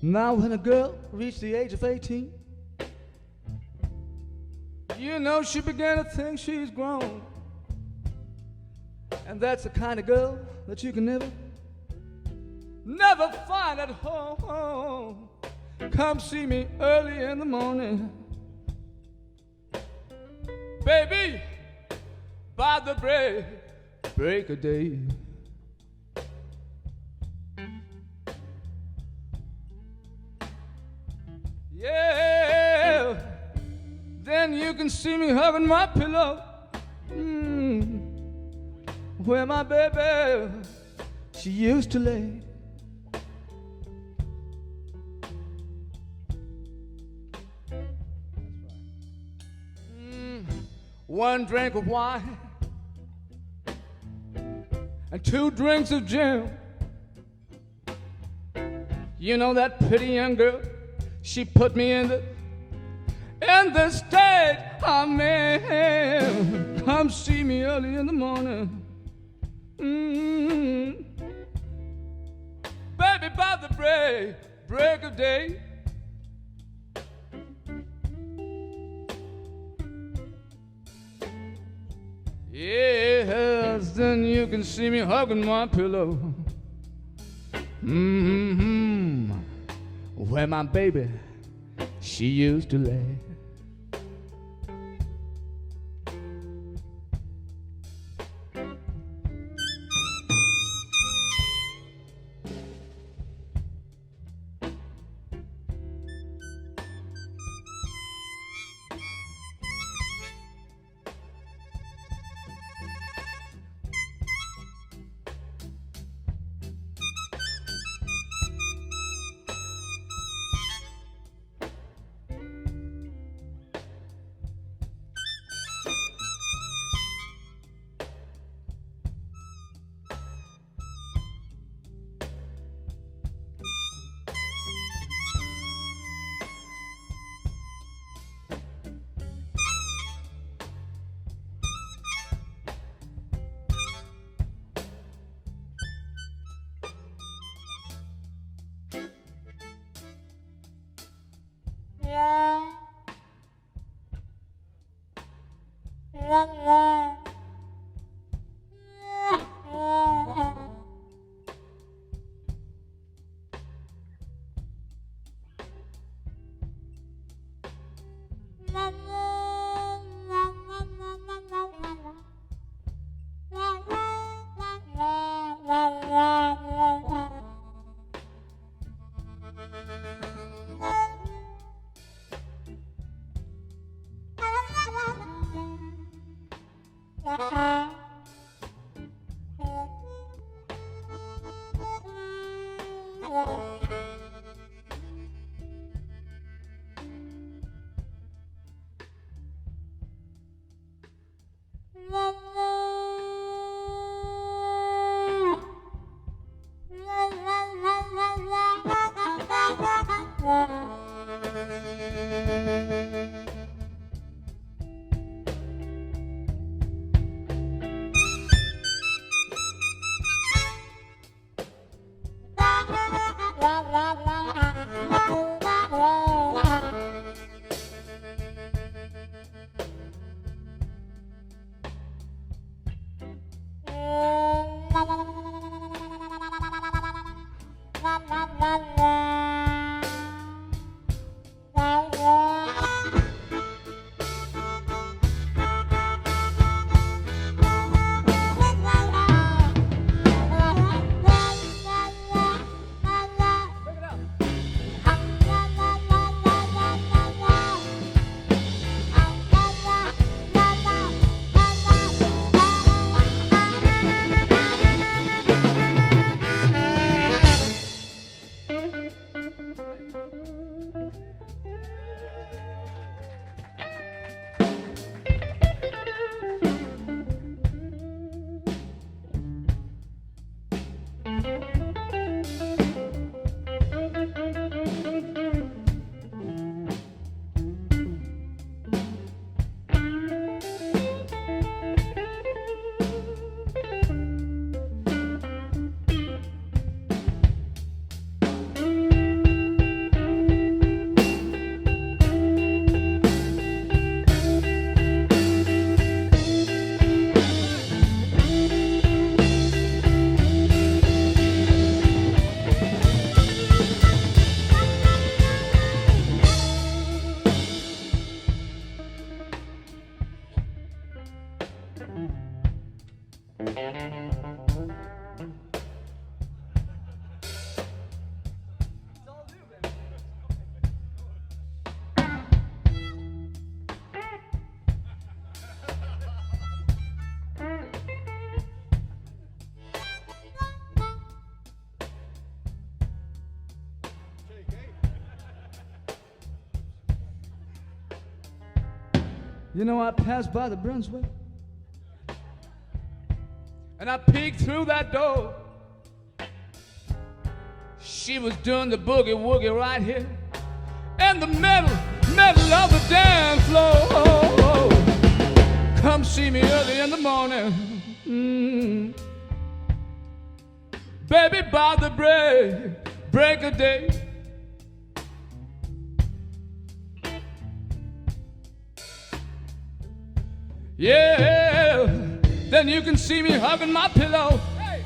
Now when a girl reached the age of 18, you know she began to think she's grown. And that's the kind of girl that you can never find at home. Come see me early in the morning, baby, by the break of day. Yeah, then you can see me hugging my pillow, where my baby, she used to lay. One drink of wine and 2 drinks of gin. You know that pretty young girl, she put me in the state I'm in. Come see me early in the morning, baby, by the break of day. Yes, then you can see me hugging my pillow, where my baby, she used to lay. You know, I passed by the Brunswick, and I peeked through that door. She was doing the boogie woogie right here in the middle of the dance floor. Come see me early in the morning, baby, by the break of day. Yeah, then you can see me hugging my pillow. Hey.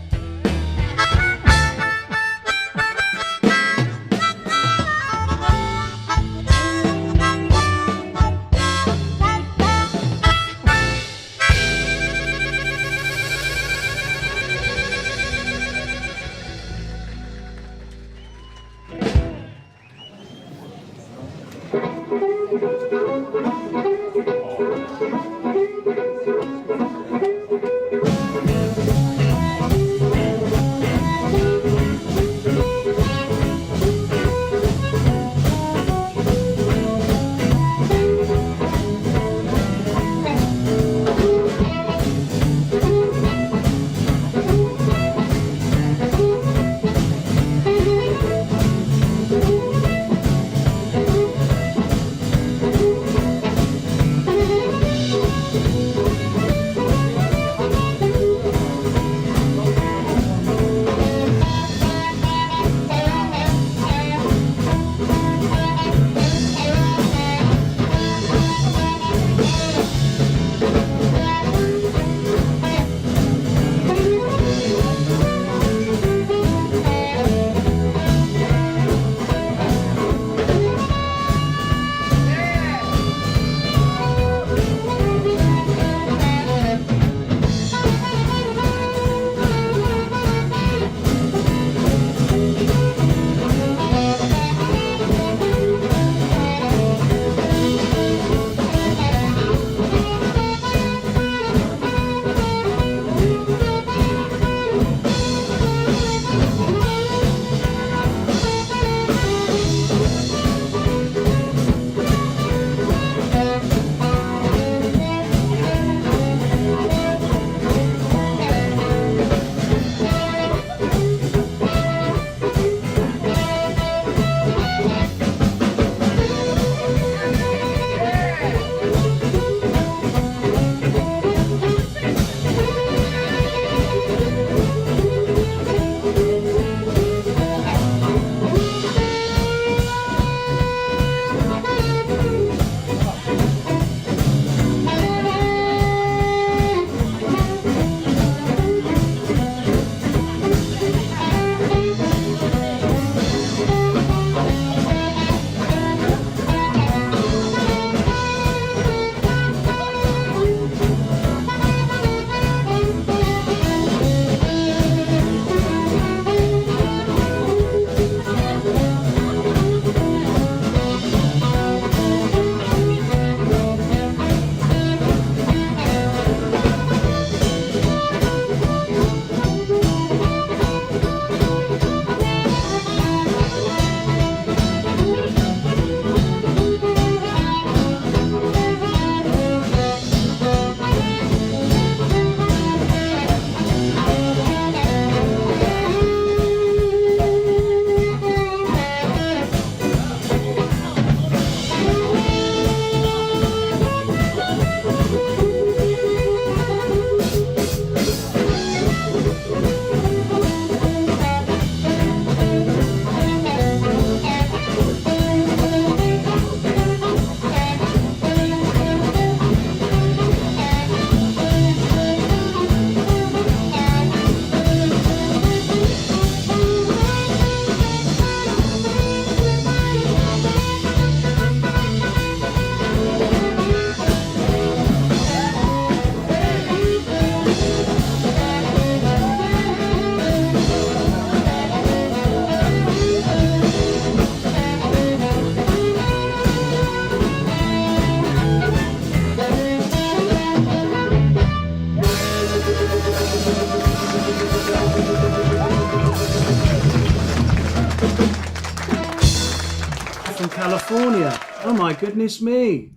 California. Oh my goodness me.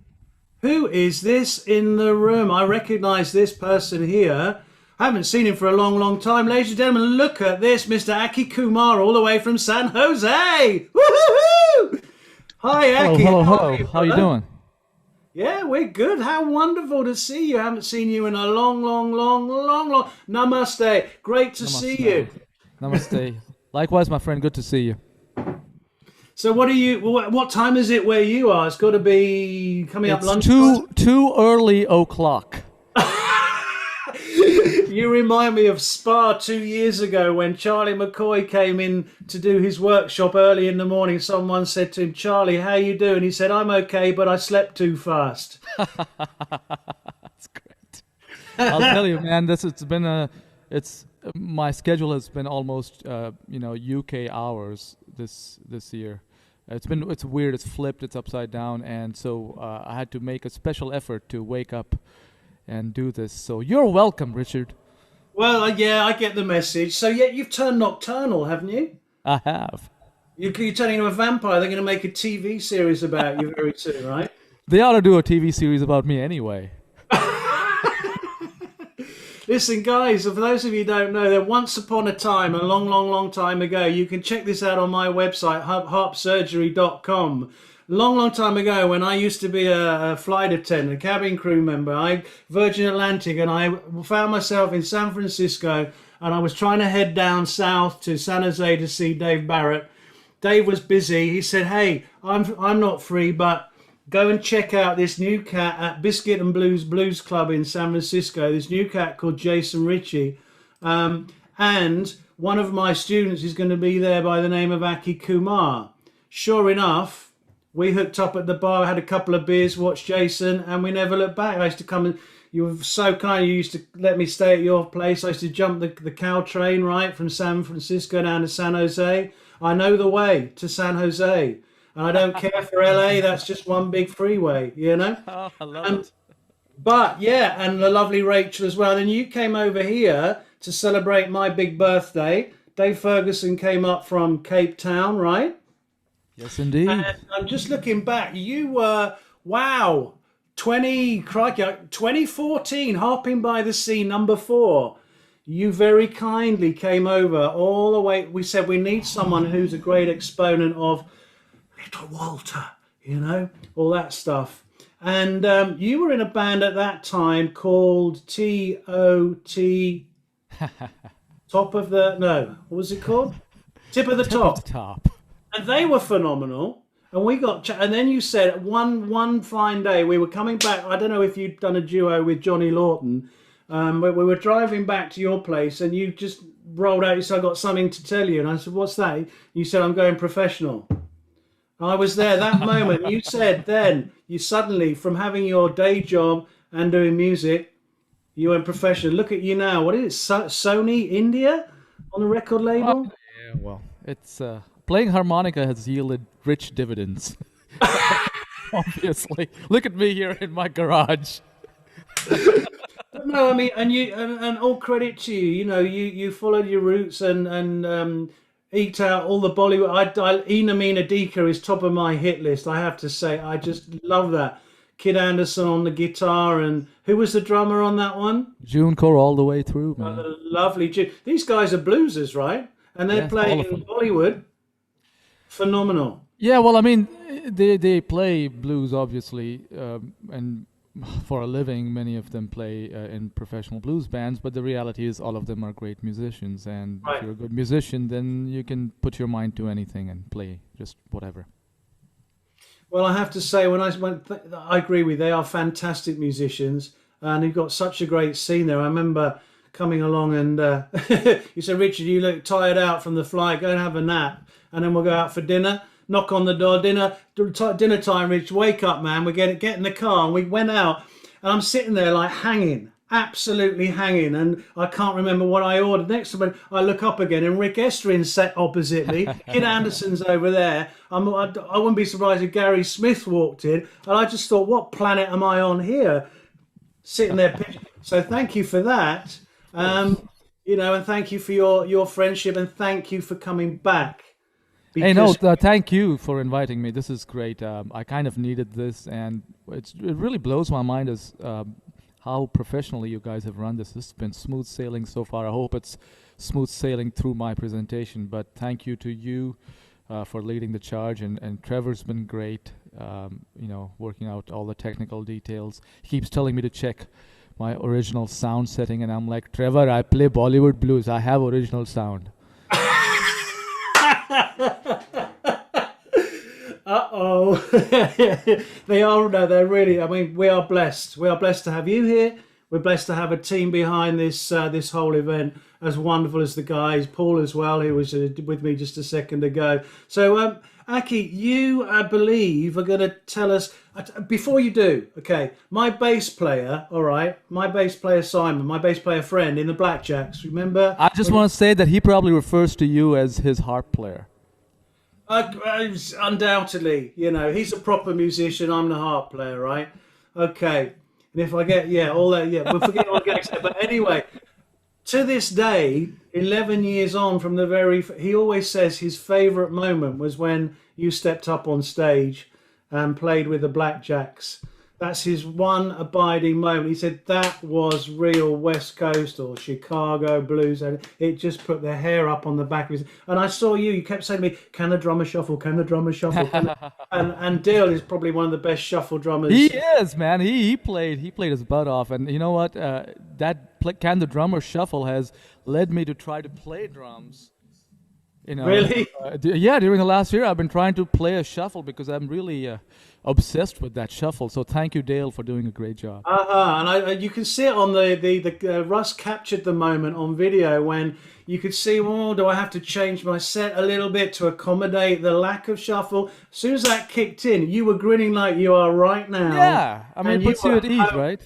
Who is this in the room? I recognize this person here. I haven't seen him for a long, long time. Ladies and gentlemen, look at this, Mr. Aki Kumar, all the way from San Jose. Woo-hoo-hoo! Hi, Hello, Aki. hello, How are hello. you, How you brother? doing? Yeah, we're good. How wonderful to see you. I haven't seen you in a long, long, long, long, long. Namaste. Great to see you. Namaste. Namaste. Likewise, my friend. Good to see you. So, what are you? What time is it where you are? It's got to be coming up It's lunchtime. too early o'clock. You remind me of Spa 2 years ago when Charlie McCoy came in to do his workshop early in the morning. Someone said to him, "Charlie, how you doing?" He said, "I'm okay, but I slept too fast." That's great. I'll tell you, man. It's my schedule has been almost UK hours this year. It's weird. It's flipped. It's upside down, and so I had to make a special effort to wake up and do this. So you're welcome, Richard. Well, yeah, I get the message. So, yeah, you've turned nocturnal, haven't you? I have. You're turning into a vampire. They're going to make a TV series about you very soon, right? They ought to do a TV series about me anyway. Listen, guys, for those of you who don't know, there once upon a time, a long, long, long time ago, you can check this out on my website, harpsurgery.com. Long, long time ago, when I used to be a flight attendant, a cabin crew member, Virgin Atlantic, and I found myself in San Francisco, and I was trying to head down south to San Jose to see Dave Barrett. Dave was busy. He said, "Hey, I'm not free, but go and check out this new cat at Biscuit and Blues Club in San Francisco. This new cat called Jason Ritchie, and one of my students is going to be there by the name of Aki Kumar." Sure enough, we hooked up at the bar, had a couple of beers, watched Jason, and we never looked back. I used to come and you were so kind. You used to let me stay at your place. I used to jump the cow train right from San Francisco down to San Jose. I know the way to San Jose, and I don't care for LA. That's just one big freeway, you know. Oh, I love Um, it. but yeah, and the lovely Rachel as well. Then you came over here to celebrate my big birthday. Dave Ferguson came up from Cape Town, right? Yes, indeed. And I'm just looking back. You were, wow, 2014, Harping by the Sea, #4. You very kindly came over all the way. We said we need someone who's a great exponent of Little Walter, all that stuff. And you were in a band at that time called TOT, Top of the, no, what was it called? Tip of the Tip of the Top. top. And they were phenomenal. And we got, and then you said one fine day we were coming back. I don't know if you'd done a duo with Johnny Lawton, but we were driving back to your place, and you just rolled out. You said, "I got something to tell you," and I said, "What's that?" You said, "I'm going professional." I was there that moment. You said then you suddenly, from having your day job and doing music, you went professional. Look at you now. What is it? Sony India on the record Oh, label? yeah, well, it's playing harmonica has yielded rich dividends. Obviously, look at me here in my garage. No, I mean, and all credit to you. You followed your roots and eked out all the Bollywood. Ina Mina Dika is top of my hit list. I have to say, I just love that. Kid Anderson on the guitar, and who was the drummer on that one? June core all the way through, man. The lovely Jim. These guys are bluesers, right? And they're Yes, all playing of in them. Bollywood. Phenomenal. Yeah, well, I mean, they play blues obviously, and for a living, many of them play in professional blues bands. But the reality is, all of them are great musicians, and if Right. you're a good musician, then you can put your mind to anything and play just whatever. Well, I have to say, I agree with you. They are fantastic musicians, and you've got such a great scene there. I remember coming along, and you said, "Richard, you look tired out from the flight. Go and have a nap, and then we'll go out for dinner." Knock on the door, dinner time. Rich, wake up, man. We get in the car, and we went out, and I'm sitting there like hanging, absolutely hanging, and I can't remember what I ordered. Next time I look up again, and Rick Esterin's sat opposite me. Kid Anderson's over there. I wouldn't be surprised if Gary Smith walked in, and I just thought, what planet am I on here? Sitting there. So thank you for that, and thank you for your friendship, and thank you for coming back. Hey, no, Because thank you for inviting me. This is great. I kind of needed this, and it really blows my mind as how professionally you guys have run this. This has been smooth sailing so far. I hope it's smooth sailing through my presentation. But thank you to you for leading the charge, and Trevor's been great. Working out all the technical details. He keeps telling me to check my original sound setting, and I'm like, Trevor, I play Bollywood blues. I have original sound. Uh-oh. They're really, I mean, we are blessed. We are blessed to have you here. We're blessed to have a team behind this this whole event, as wonderful as the guys, Paul as well, who was with me just a second ago. So, Aki, you, I believe, are going to tell us, before you do, okay, my bass player, all right, my bass player Simon, my bass player friend in the Blackjacks, remember? I just want to say that he probably refers to you as his harp player. Undoubtedly, he's a proper musician, I'm the harp player, right? Okay. And if I get, all that, we'll forget all getting said. But anyway, to this day, 11 years on from he always says his favourite moment was when you stepped up on stage and played with the Blackjacks. That's his one abiding moment. He said that was real West Coast or Chicago blues. And it just put the hair up on the back of his... And I saw you kept saying to me, can the drummer shuffle? Can the drummer shuffle? And Dale is probably one of the best shuffle drummers. He is, man. He played his butt off. And you know what? Can the drummer shuffle has led me to try to play drums. Really? During the last year, I've been trying to play a shuffle because I'm really obsessed with that shuffle. So thank you, Dale, for doing a great job. And you can see it on the Russ captured the moment on video when you could see, do I have to change my set a little bit to accommodate the lack of shuffle? As soon as that kicked in, you were grinning like you are right now. Yeah, I mean, it puts you at ease, right?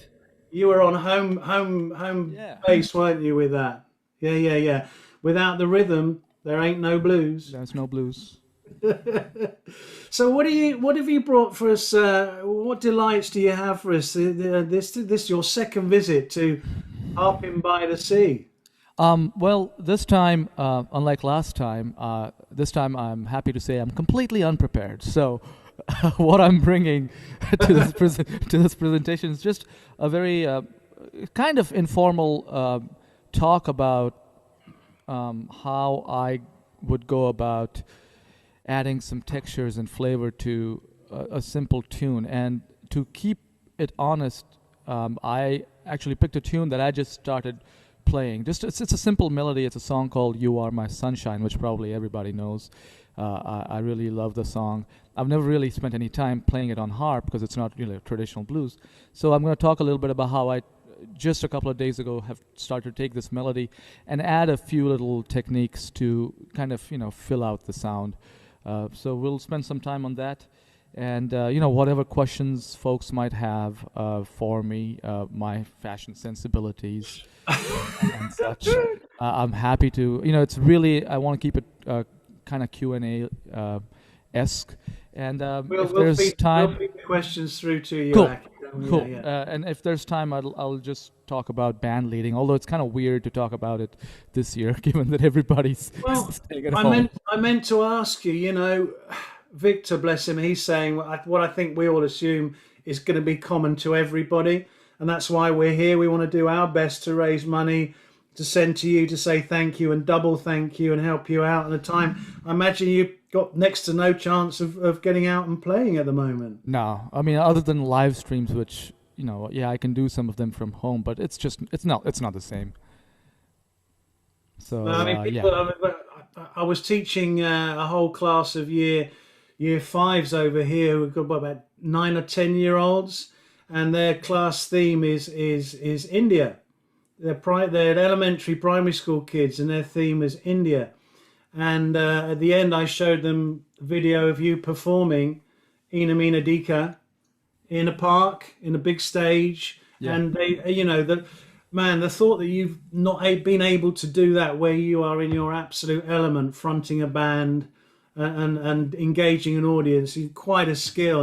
You were on home base, weren't you, with that? Yeah. Without the rhythm, there ain't no blues. There's no blues. So what have you brought for us? What delights do you have for us? This your second visit to Harpin by the Sea. Well, this time, unlike last time, this time I'm happy to say I'm completely unprepared. So what I'm bringing to this presentation is just a very kind of informal talk about how I would go about adding some textures and flavor to a simple tune. And to keep it honest, I actually picked a tune that I just started playing. It's a simple melody. It's a song called You Are My Sunshine, which probably everybody knows. I really love the song. I've never really spent any time playing it on harp because it's not really a traditional blues. So I'm going to talk a little bit about how I just a couple of days ago have started to take this melody and add a few little techniques to kind of fill out the sound. So we'll spend some time on that, and whatever questions folks might have for me, my fashion sensibilities and such, I'm happy to. It's really, I want to keep it kind of Q&A esque, and if there's time, we'll feed the questions through to you. Cool. Yeah. And if there's time, I'll just talk about band leading. Although it's kind of weird to talk about it this year, given that everybody's staying at home. I meant to ask you. Victor, bless him, he's saying what I think we all assume is going to be common to everybody, and that's why we're here. We want to do our best to raise money to send to you to say thank you and double thank you and help you out at a time. I imagine you've got next to no chance of getting out and playing at the moment. No, I mean, other than live streams, which I can do some of them from home, but it's not the same. So I was teaching a whole class of year fives over here. We've got about 9 or 10-year-olds, and their class theme is India. They're elementary, primary school kids, and their theme is India. And at the end, I showed them a video of you performing Ina Mina Dika in a park, in a big stage. Yeah. And they, the thought that you've not been able to do that where you are in your absolute element, fronting a band and engaging an audience, is quite a skill.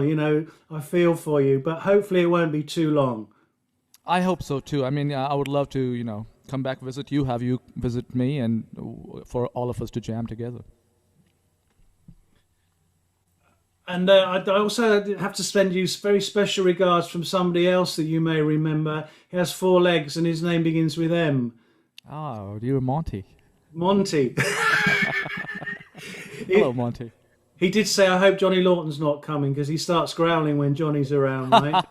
I feel for you, but hopefully it won't be too long. I hope so too. I mean, I would love to, come back visit you, have you visit me, and for all of us to jam together. And I also have to send you very special regards from somebody else that you may remember. He has four legs and his name begins with M. Oh, dear Monty. Monty. Hello, Monty. He did say, I hope Johnny Lawton's not coming because he starts growling when Johnny's around, mate.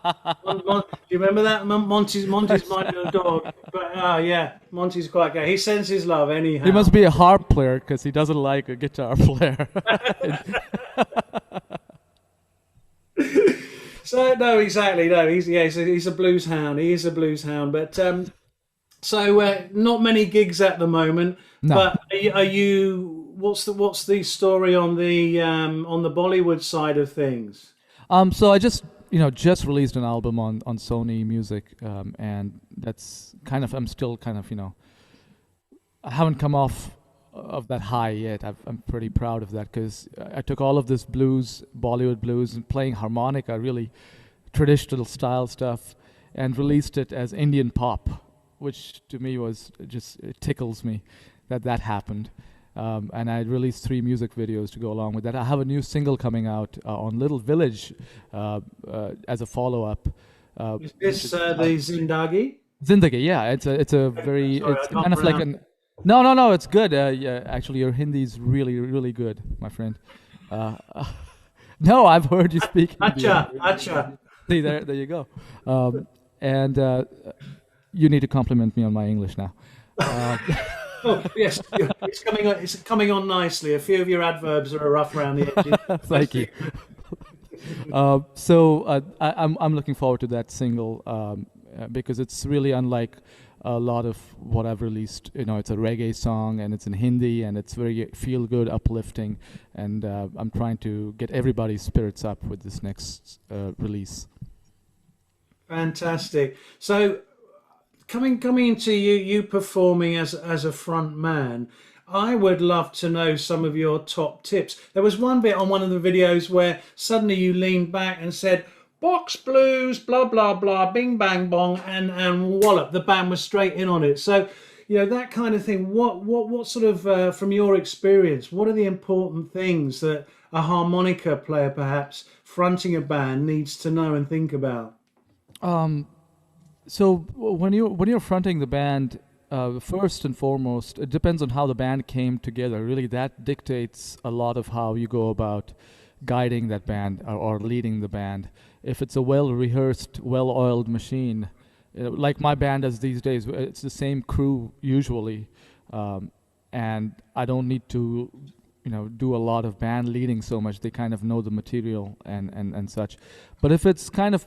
Do you remember that? Monty's my little dog. But yeah, Monty's quite good. He sends his love anyhow. He must be a harp player because he doesn't like a guitar player. So, no, exactly. No, he's a blues hound. He is a blues hound. But so not many gigs at the moment. No. But are you? What's the story on the Bollywood side of things? So I just released an album on Sony Music, and that's kind of, I'm still kind of, I haven't come off of that high yet. I'm pretty proud of that because I took all of this blues, Bollywood blues, and playing harmonica, really traditional style stuff, and released it as Indian pop, which to me was just, it tickles me that happened. And I released 3 music videos to go along with that. I have a new single coming out on Little Village as a follow-up. Is this the Zindagi? Zindagi, yeah. It's a very, Sorry, it's kind of like an... No, it's good. Yeah, actually, your Hindi is really, really good, my friend. No, I've heard you speak Hindi. Acha. See, there you go. And you need to compliment me on my English now. Oh yes, it's coming on nicely. A few of your adverbs are rough around the edges. Thank you. So I'm looking forward to that single because it's really unlike a lot of what I've released. It's a reggae song and it's in Hindi and it's very feel good, uplifting, and I'm trying to get everybody's spirits up with this next release. Fantastic. So. Coming into you performing as a front man, I would love to know some of your top tips. There was one bit on one of the videos where suddenly you leaned back and said, box blues, blah, blah, blah, bing, bang, bong, and wallop. The band was straight in on it. So, that kind of thing. What sort of, from your experience, what are the important things that a harmonica player, perhaps, fronting a band needs to know and think about? So when you're fronting the band, first and foremost, it depends on how the band came together. Really, that dictates a lot of how you go about guiding that band or leading the band. If it's a well-rehearsed, well-oiled machine, like my band does these days, it's the same crew usually, and I don't need to, do a lot of band leading so much. They kind of know the material and such. But if it's kind of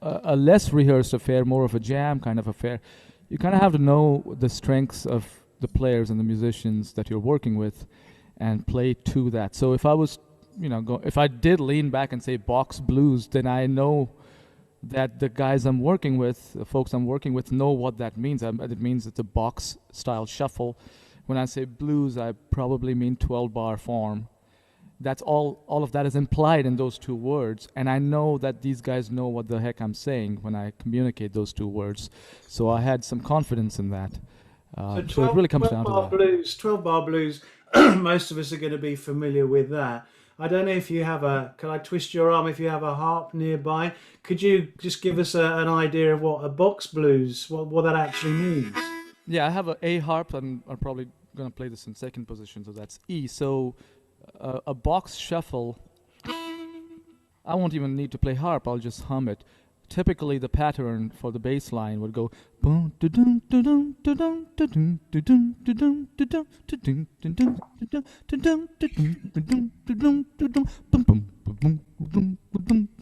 a less rehearsed affair, more of a jam kind of affair, you kind of have to know the strengths of the players and the musicians that you're working with and play to that. So if I was, if I did lean back and say box blues, then I know that the guys I'm working with, the folks I'm working with, know what that means. It means it's a box style shuffle. When I say blues, I probably mean 12-bar form. That's all of that is implied in those 2 words, and I know that these guys know what the heck I'm saying when I communicate those 2 words. So I had some confidence in that. So it really comes down to that. 12-bar blues, most of us are going to be familiar with that. I don't know if you have can I twist your arm if you have a harp nearby? Could you just give us an idea of what a box blues, what that actually means? Yeah, I have a harp, and I'm probably going to play this in second position, so that's E. So a box shuffle, I won't even need to play harp, I'll just hum it. Typically the pattern for the bass line would go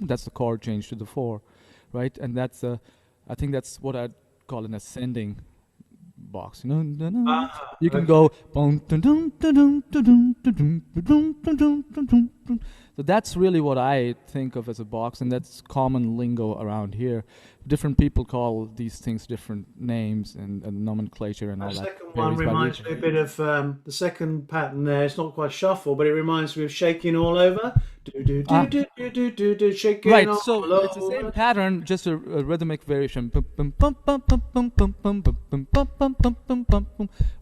that's the chord change to the 4, right? And that's I think that's what I'd call an ascending box. You can go. So that's really what I think of as a box, and that's common lingo around here. Different people call these things different names and nomenclature and all that. The second one reminds me a bit of the second pattern there. It's not quite shuffle, but it reminds me of shaking all over. Shaking right, all so over. it's the same pattern, just a rhythmic variation.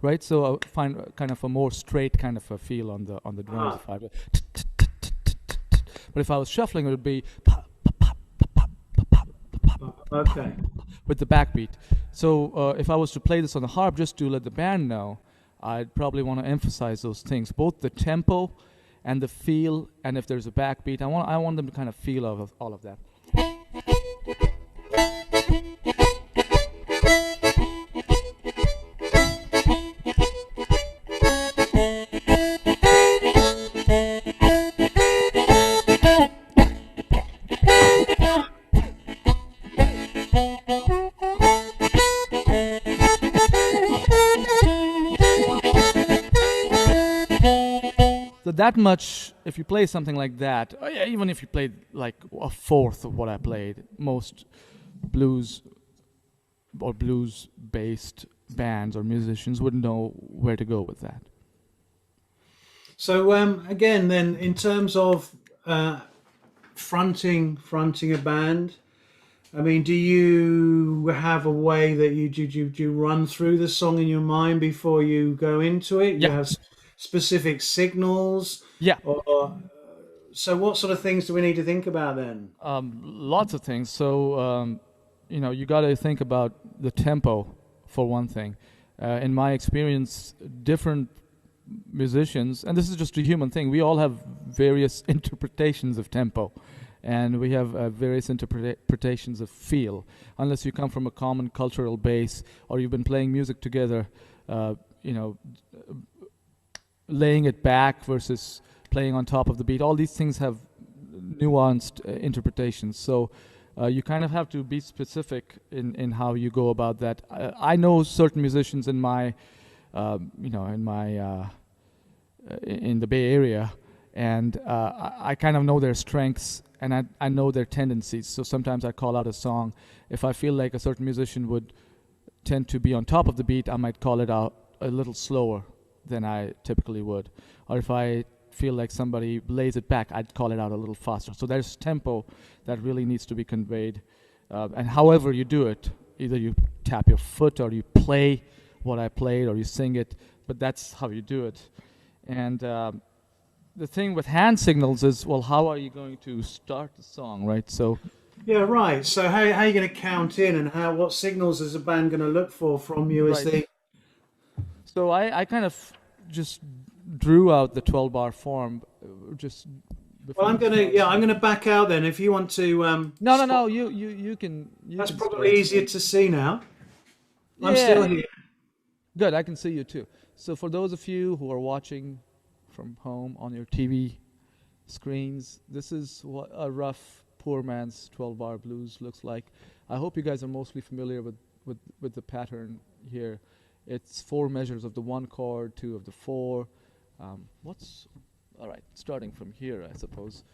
Right, so I find kind of a more straight kind of a feel on the drums. But if I was shuffling, it would be Okay. with the backbeat. So if I was to play this on the harp, just to let the band know, I'd probably want to emphasize those things, both the tempo and the feel, and if there's a backbeat, I want them to kind of feel all of that. So that much, if you play something like that, even if you played like a fourth of what I played, most blues or blues-based bands or musicians wouldn't know where to go with that. So again, then in terms of fronting a band, I mean, do you have a way that you run through the song in your mind before you go into it? Yeah. You have specific signals? Yeah. Or, so what sort of things do we need to think about then? Lots of things. So, you got to think about the tempo for one thing. In my experience, different musicians, and this is just a human thing, we all have various interpretations of tempo. And we have various interpretations of feel. Unless you come from a common cultural base or you've been playing music together, laying it back versus playing on top of the beat. All these things have nuanced interpretations. So you kind of have to be specific in how you go about that. I know certain musicians in my, in the Bay Area, and I kind of know their strengths and I know their tendencies. So sometimes I call out a song. If I feel like a certain musician would tend to be on top of the beat, I might call it out a little slower than I typically would. Or if I feel like somebody lays it back, I'd call it out a little faster. So there's tempo that really needs to be conveyed. And however you do it, either you tap your foot or you play what I played or you sing it, but that's how you do it. And the thing with hand signals is, well, how are you going to start the song, right? So yeah, right. So how are you going to count in, and what signals is a band going to look for from you as they... So I kind of just drew out the 12-bar form just before. Well, I'm gonna back out then. If you want to No, you can. That's probably easier to see now. I'm Yeah. still here. Good, I can see you too. So for those of you who are watching from home on your TV screens, this is what a rough poor man's 12-bar blues looks like. I hope you guys are mostly familiar with the pattern here. It's 4 measures of the 1 chord, 2 of the 4. All right, starting from here, I suppose.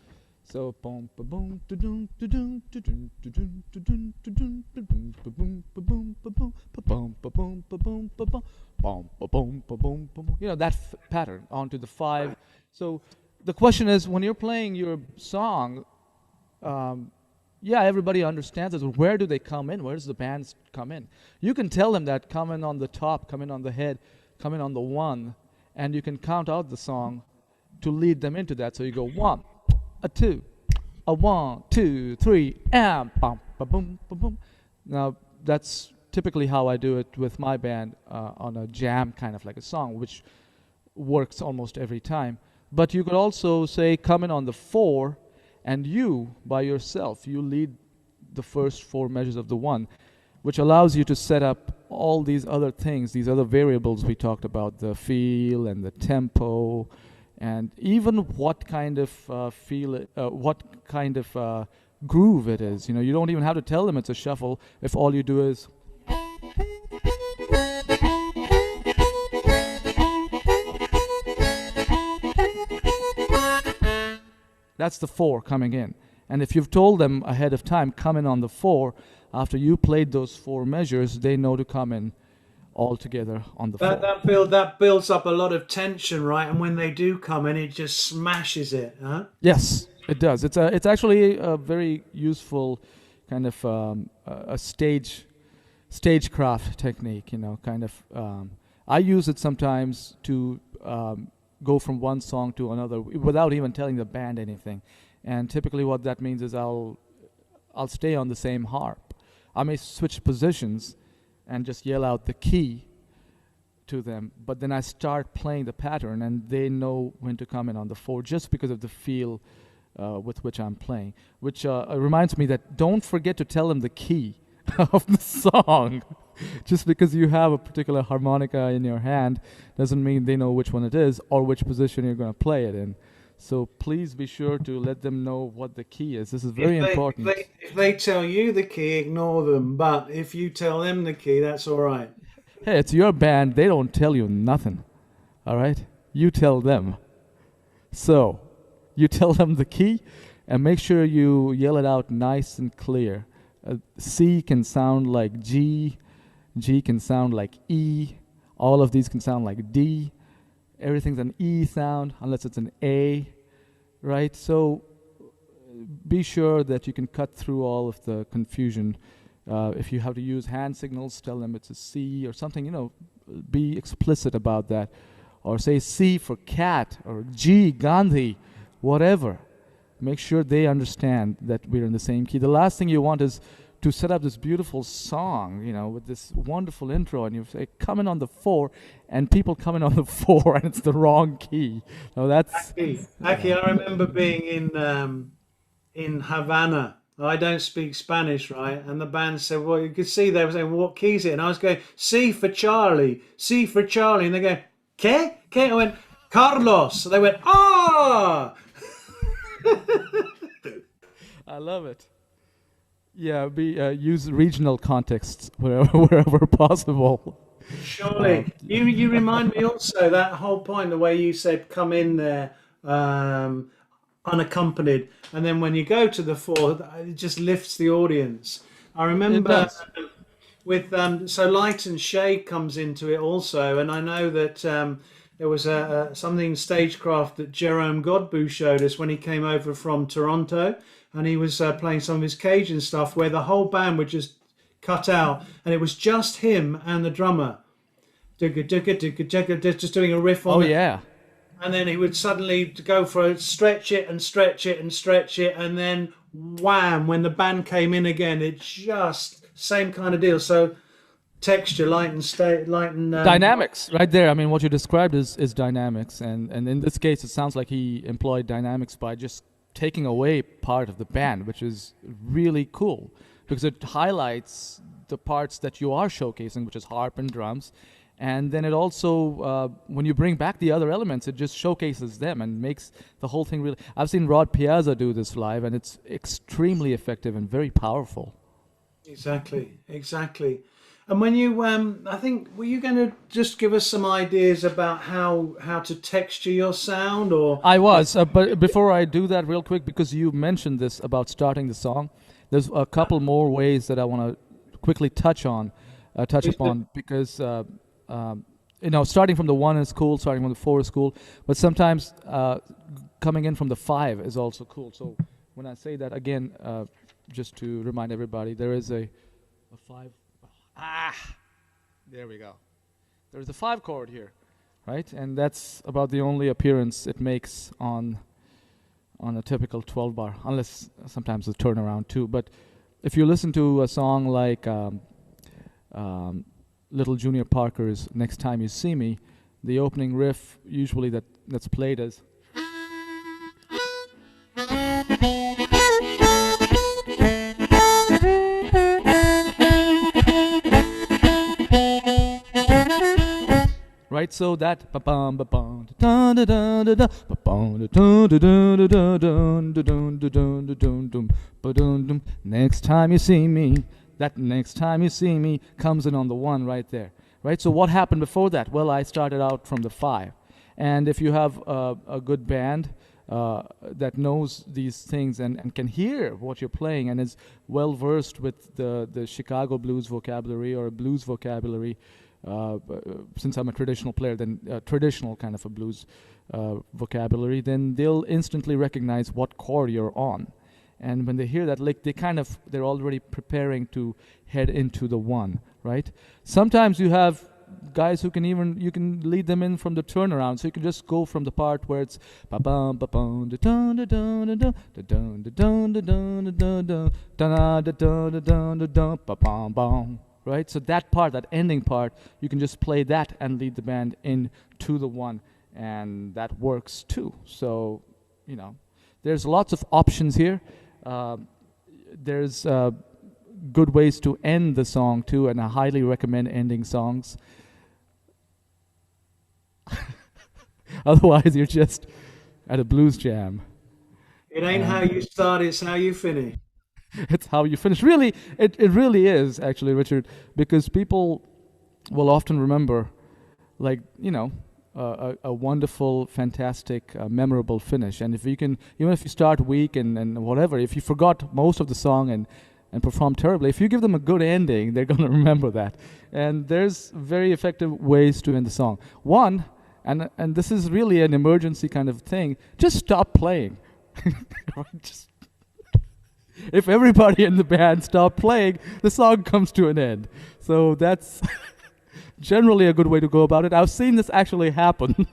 So boom ba boom da doom da doom da doom da doom da doom da doom da doom ba boom ba boom ba boom ba boom ba boom ba boom ba boom boom ba boom ba boom ba boom. That pattern onto the 5. So the question is, when you're playing your song, everybody understands it. Where do they come in? Where does the bands come in? You can tell them that come in on the top, come in on the head, come in on the 1, and you can count out the song to lead them into that. So you go 1, a 2, a 1, 2, 3, and bum, ba boom, ba boom. Now that's typically how I do it with my band on a jam kind of like a song, which works almost every time. But you could also say come in on the 4, and you by yourself you lead the first 4 measures of the 1, which allows you to set up all these other things, these other variables we talked about, the feel and the tempo, and even what kind of groove it is. You don't even have to tell them it's a shuffle if all you do is that's the 4 coming in. And if you've told them ahead of time, come in on the 4, after you played those 4 measures, they know to come in all together on the 4. That builds up a lot of tension, right? And when they do come in, it just smashes it, huh? Yes, it does. It's actually a very useful kind of a stagecraft technique, kind of. I use it sometimes to go from one song to another without even telling the band anything. And typically what that means is I'll stay on the same harp. I may switch positions and just yell out the key to them, but then I start playing the pattern and they know when to come in on the 4 just because of the feel with which I'm playing. Which reminds me that don't forget to tell them the key of the song. Just because you have a particular harmonica in your hand doesn't mean they know which one it is or which position you're going to play it in. So please be sure to let them know what the key is. This is very important. If they tell you the key, ignore them. But if you tell them the key, that's all right. Hey, it's your band. They don't tell you nothing. All right? You tell them. So, you tell them the key and make sure you yell it out nice and clear. C can sound like G. G can sound like E. All of these can sound like D. Everything's an E sound unless it's an A. Right? So, be sure that you can cut through all of the confusion. If you have to use hand signals, tell them it's a C or something, be explicit about that. Or say C for cat or G, Gandhi, whatever. Make sure they understand that we're in the same key. The last thing you want is to set up this beautiful song, with this wonderful intro, and you say, come in on the 4, and people come in on the 4, and it's the wrong key. No, that's... Aki, I remember being in Havana. I don't speak Spanish, right? And the band said, well, you could see they were saying, well, what key is it? And I was going, C for Charlie, C for Charlie. And they go, ¿Qué? ¿Qué? I went, Carlos. So they went, ah! I love it. Yeah, use regional contexts wherever possible. Surely. You remind me also, that whole point, the way you said, come in there, unaccompanied, and then when you go to the 4, it just lifts the audience. I remember with so Light and Shade comes into it also, and I know that there was something Stagecraft that Jerome Godbout showed us when he came over from Toronto, and he was playing some of his Cajun stuff where the whole band would just cut out, and it was just him and the drummer just doing a riff on it. Yeah. And then he would suddenly go for it, stretch it and stretch it and stretch it, and then wham! When the band came in again, it just same kind of deal. So texture, light and dynamics, right there. I mean, what you described is dynamics, and in this case, it sounds like he employed dynamics by just taking away part of the band, which is really cool because it highlights the parts that you are showcasing, which is harp and drums. And then it also, when you bring back the other elements, it just showcases them and makes the whole thing really... I've seen Rod Piazza do this live, and it's extremely effective and very powerful. Exactly. And when you, I think, were you going to just give us some ideas about how to texture your sound? Or I was, but before I do that real quick, because you mentioned this about starting the song, there's a couple more ways that I want to quickly touch upon, because... starting from the 1 is cool, starting from the 4 is cool, but sometimes coming in from the 5 is also cool. So when I say that again, just to remind everybody, there is a 5. There we go. There's a 5 chord here, right? And that's about the only appearance it makes on a typical 12 bar, unless sometimes the turnaround too. But if you listen to a song like Little Junior Parker's Next Time You See Me, the opening riff usually that's played as right, so that next time you see me, that next time you see me comes in on the 1 right there, right? So what happened before that? Well, I started out from the 5, and if you have a good band that knows these things and can hear what you're playing and is well versed with the Chicago blues vocabulary or blues vocabulary, since I'm a traditional player, then traditional kind of a blues vocabulary, then they'll instantly recognize what chord you're on. And when they hear that lick, they're already preparing to head into the 1, right? Sometimes you have guys who can even, you can lead them in from the turnaround. So you can just go from the part where it's ba bum ba bum da dun da dun da dun da dun da dun da dun da dun da da da dun da dun da dun ba bum bum. Right? So that part, that ending part, you can just play that and lead the band in to the one, and that works too. So, you know, there's lots of options here. There's good ways to end the song too, and I highly recommend ending songs. Otherwise, you're just at a blues jam. It ain't how you start, it's how you finish. It's how you finish. Really, it really is, actually, Richard, because people will often remember, like, you know, a wonderful, fantastic, memorable finish. And if you can, even if you start weak and whatever, if you forgot most of the song and perform terribly, if you give them a good ending, they're going to remember that. And there's very effective ways to end the song. One, and this is really an emergency kind of thing, just stop playing. Just, if everybody in the band stop playing, the song comes to an end. So that's generally a good way to go about it. I've seen this actually happen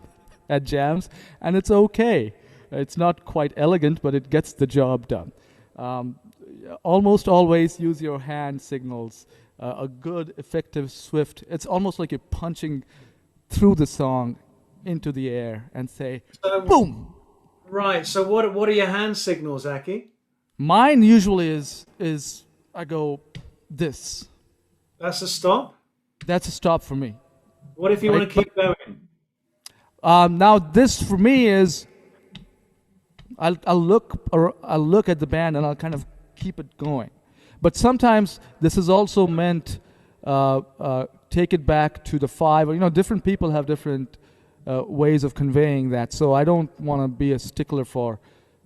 at jams, and it's okay. It's not quite elegant, but it gets the job done. Almost always use your hand signals. A good, effective, swift. It's almost like you're punching through the song into the air and say, boom! Right, so what are your hand signals, Aki? Mine usually is I go this. That's a stop? That's a stop for me. What if you want to keep going? Now this for me is I'll look at the band and I'll kind of keep it going. But sometimes this is also meant take it back to the 5. Or, you know, different people have different ways of conveying that. So I don't want to be a stickler for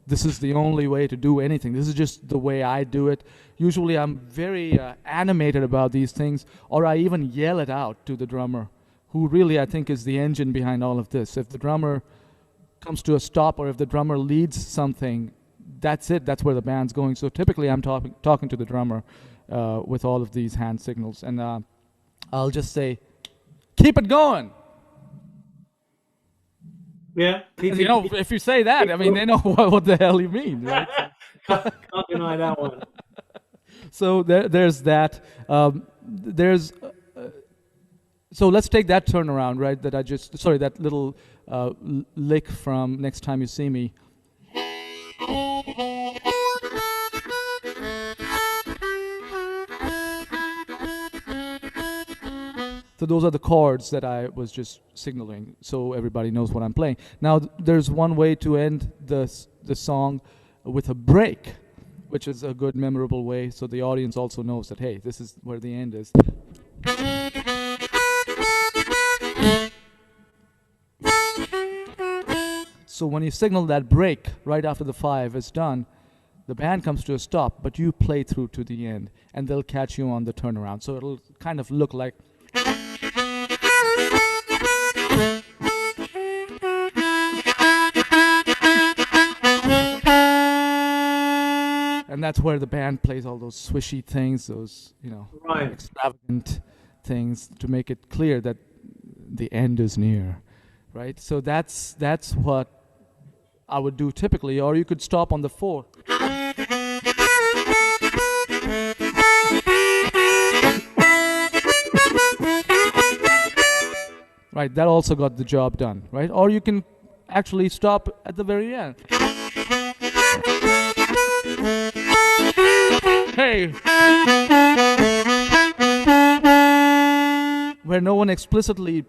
this is the only way to do anything. This is just the way I do it. Usually I'm very animated about these things, or I even yell it out to the drummer, who really I think is the engine behind all of this. If the drummer comes to a stop, or if the drummer leads something, that's it. That's where the band's going. So typically I'm talking to the drummer with all of these hand signals. And I'll just say, keep it going. Yeah. You know, if you say that, I mean, they know what the hell you mean, right? Can't deny that one. So there's that. So let's take that turnaround, right? That little lick from Next Time You See Me. So those are the chords that I was just signaling, so everybody knows what I'm playing. Now there's one way to end the song with a break, which is a good, memorable way, so the audience also knows that, hey, this is where the end is. So when you signal that break right after the 5 is done, the band comes to a stop, but you play through to the end, and they'll catch you on the turnaround. So it'll kind of look like... And that's where the band plays all those swishy things, those, you know, right, extravagant things to make it clear that the end is near, right? So that's what I would do typically, or you could stop on the 4. Right, that also got the job done, right? Or you can actually stop at the very end. Hey! Where no one explicitly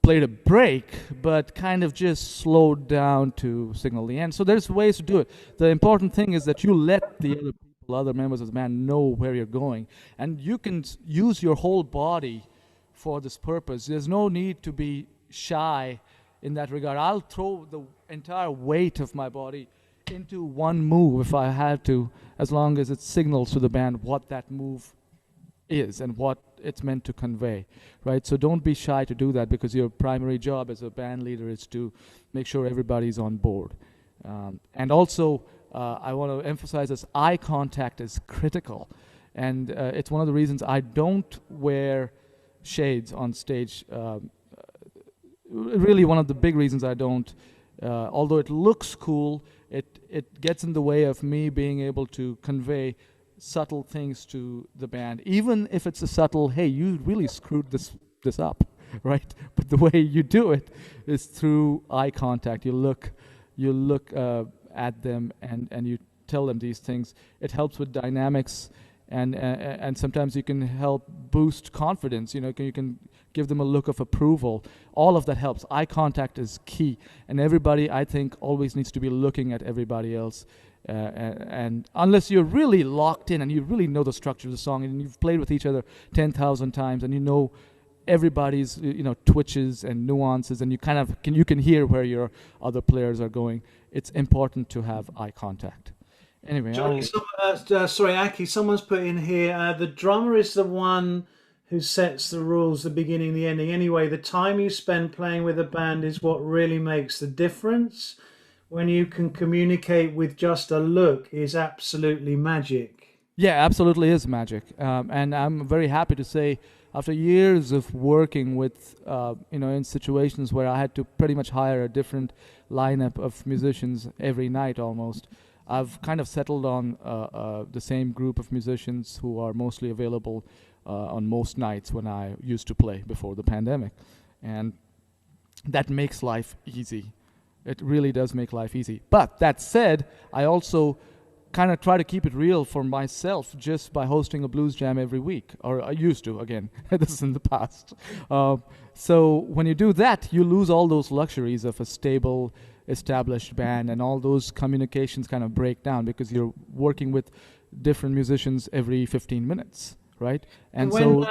played a break, but kind of just slowed down to signal the end. So there's ways to do it. The important thing is that you let the other people, other members of the band, know where you're going. And you can use your whole body for this purpose. There's no need to be shy in that regard. I'll throw the entire weight of my body into one move if I had to, as long as it signals to the band what that move is and what it's meant to convey, right? So don't be shy to do that, because your primary job as a band leader is to make sure everybody's on board. And also, I want to emphasize this, eye contact is critical. And it's one of the reasons I don't wear shades on stage. Really, one of the big reasons I don't, although it looks cool, it gets in the way of me being able to convey subtle things to the band, even if it's a subtle, hey, you really screwed this up, right? But the way you do it is through eye contact. You look at them and you tell them these things. It helps with dynamics, and sometimes you can help boost confidence. You can give them a look of approval. All of that helps. Eye contact is key, and everybody, I think, always needs to be looking at everybody else. And unless you're really locked in and you really know the structure of the song and you've played with each other 10,000 times and you know everybody's twitches and nuances, and you kind of can hear where your other players are going, it's important to have eye contact. Anyway, Johnny, sorry, Aki, someone's put in here, the drummer is the one who sets the rules, the beginning, the ending. Anyway, the time you spend playing with a band is what really makes the difference. When you can communicate with just a look is absolutely magic. Yeah, absolutely is magic. And I'm very happy to say, after years of working with, in situations where I had to pretty much hire a different lineup of musicians every night almost, I've kind of settled on the same group of musicians who are mostly available on most nights when I used to play before the pandemic. And that makes life easy. It really does make life easy. But that said, I also kind of try to keep it real for myself just by hosting a blues jam every week. Or I used to, again. This is in the past. So when you do that, you lose all those luxuries of a stable, established band, and all those communications kind of break down because you're working with different musicians every 15 minutes, right? And when,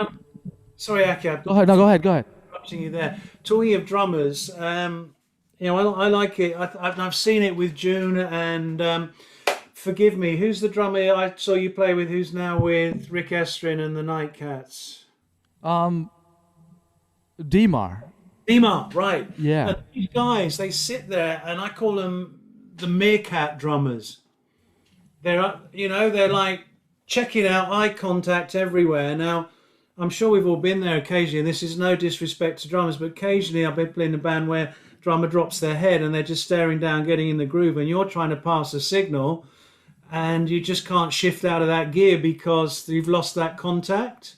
sorry, Aki. Go ahead. No, go ahead. Interrupting you there. Talking of drummers, I like it. I've seen it with June, and forgive me, who's the drummer I saw you play with who's now with Rick Estrin and the Nightcats? Demar, right. Yeah. And these guys, they sit there, and I call them the meerkat drummers. They're like checking out, eye contact everywhere. Now, I'm sure we've all been there occasionally, and this is no disrespect to drummers, but occasionally I've been playing a band where drummer drops their head and they're just staring down, getting in the groove, and you're trying to pass a signal and you just can't shift out of that gear because you've lost that contact.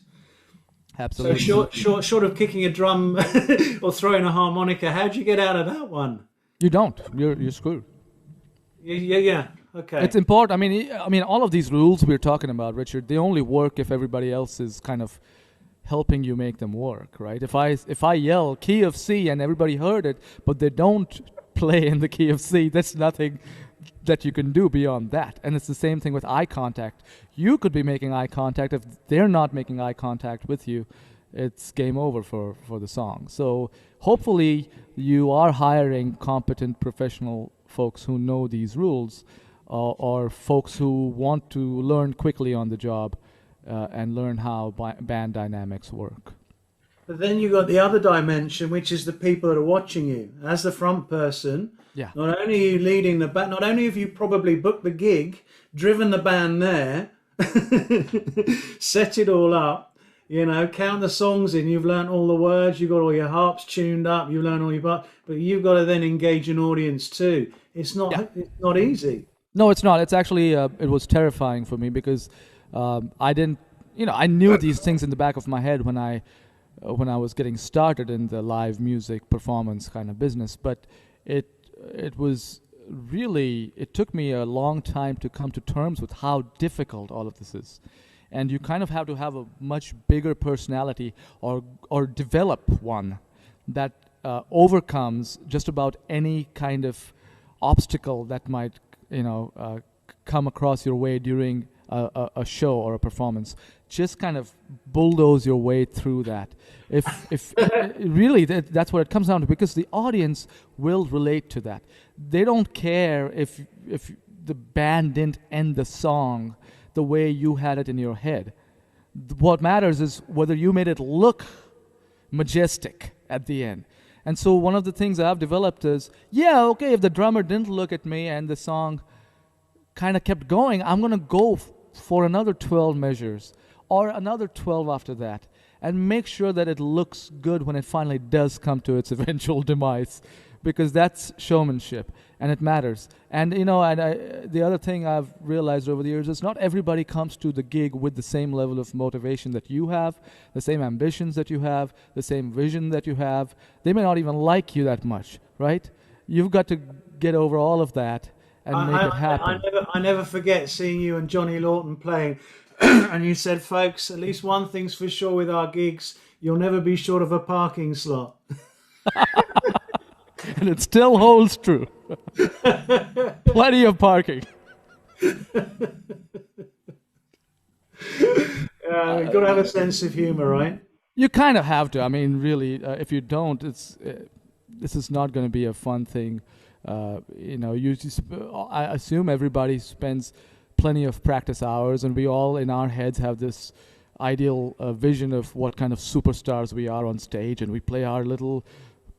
Absolutely. So short of kicking a drum or throwing a harmonica, how'd you get out of that one? You don't. You're screwed. Yeah. Okay. It's important. I mean, all of these rules we're talking about, Richard, they only work if everybody else is kind of helping you make them work, right? If I yell key of C and everybody heard it, but they don't play in the key of C, that's nothing that you can do beyond that. And it's the same thing with eye contact. You could be making eye contact. If they're not making eye contact with you, it's game over for the song. So hopefully you are hiring competent professional folks who know these rules, or folks who want to learn quickly on the job and learn how band dynamics work. But then you got the other dimension, which is the people that are watching you. As the front person, yeah. Not only are you leading the band, not only have you probably booked the gig, driven the band there, set it all up, count the songs in, you've learnt all the words, you've got all your harps tuned up, you've learned all your parts, but you've got to then engage an audience too. It's not easy. No, it's not. It's actually, it was terrifying for me because I didn't, I knew these things in the back of my head when I was getting started in the live music performance kind of business, but it was really, it took me a long time to come to terms with how difficult all of this is. And you kind of have to have a much bigger personality or develop one that overcomes just about any kind of obstacle that might come across your way during a show or a performance. Just kind of bulldoze your way through that. If really that's what it comes down to, because the audience will relate to that. They don't care if the band didn't end the song the way you had it in your head. What matters is whether you made it look majestic at the end. And so one of the things I've developed is, if the drummer didn't look at me and the song kind of kept going, I'm going to go for another 12 measures or another 12 after that. and make sure that it looks good when it finally does come to its eventual demise, because that's showmanship and it matters. And the other thing I've realized over the years is not everybody comes to the gig with the same level of motivation that you have, the same ambitions that you have, the same vision that you have. They may not even like you that much, right? You've got to get over all of that and make it happen. I never forget seeing you and Johnny Lawton playing, and you said, folks, at least one thing's for sure with our gigs, you'll never be short of a parking slot. And it still holds true. Plenty of parking. You've got to have a sense of humor, right? You kind of have to. I mean, really, if you don't, this is not going to be a fun thing. I assume everybody spends plenty of practice hours, and we all in our heads have this ideal vision of what kind of superstars we are on stage, and we play our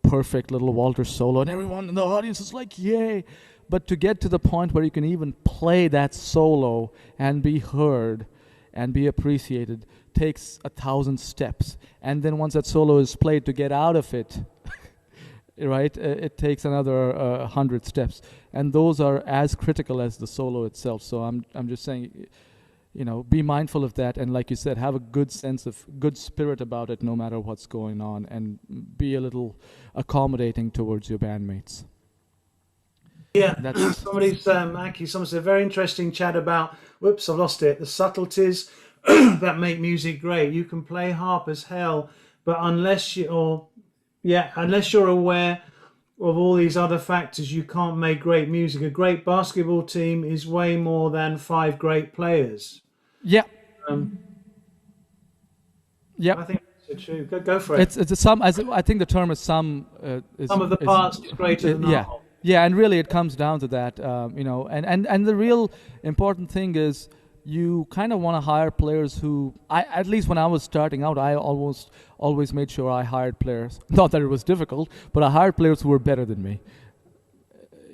perfect little Walter solo, and everyone in the audience is like, yay. But to get to the point where you can even play that solo and be heard and be appreciated takes 1,000 steps. And then once that solo is played, to get out of it, right, it takes another 100 steps. And those are as critical as the solo itself. So I'm just saying, be mindful of that, and like you said, have a good sense of good spirit about it no matter what's going on, and be a little accommodating towards your bandmates. Yeah, someone said, very interesting chat about, whoops, I've lost it, the subtleties that make music great. You can play harp as hell, but unless you're aware of all these other factors, you can't make great music. A great basketball team is way more than 5 great players. Yeah. I think that's true. Go for it. It's a sum. I think the term is sum. Some of the parts is greater than the whole. Yeah, and really it comes down to that. And the real important thing is you kind of want to hire players who, at least when I was starting out, I always made sure I hired players. Not that it was difficult, but I hired players who were better than me.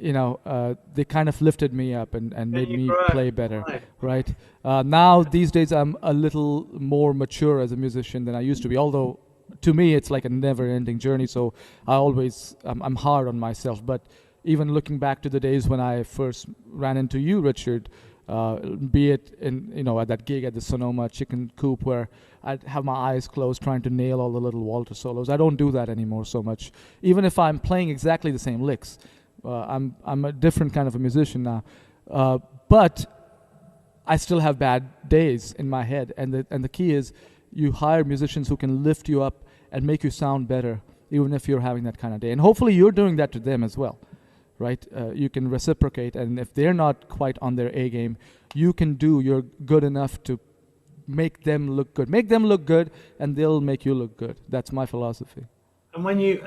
They kind of lifted me up and made me play better, right? Now, these days, I'm a little more mature as a musician than I used to be, although to me, it's like a never-ending journey, so I'm hard on myself. But even looking back to the days when I first ran into you, Richard, be it in, at that gig at the Sonoma Chicken Coop where I'd have my eyes closed trying to nail all the little Walter solos. I don't do that anymore so much, even if I'm playing exactly the same licks. I'm a different kind of a musician now, but I still have bad days in my head, and the key is you hire musicians who can lift you up and make you sound better, even if you're having that kind of day. And hopefully you're doing that to them as well, right? You can reciprocate, and if they're not quite on their A game, you're good enough to make them look good. Make them look good, and they'll make you look good. That's my philosophy. And when you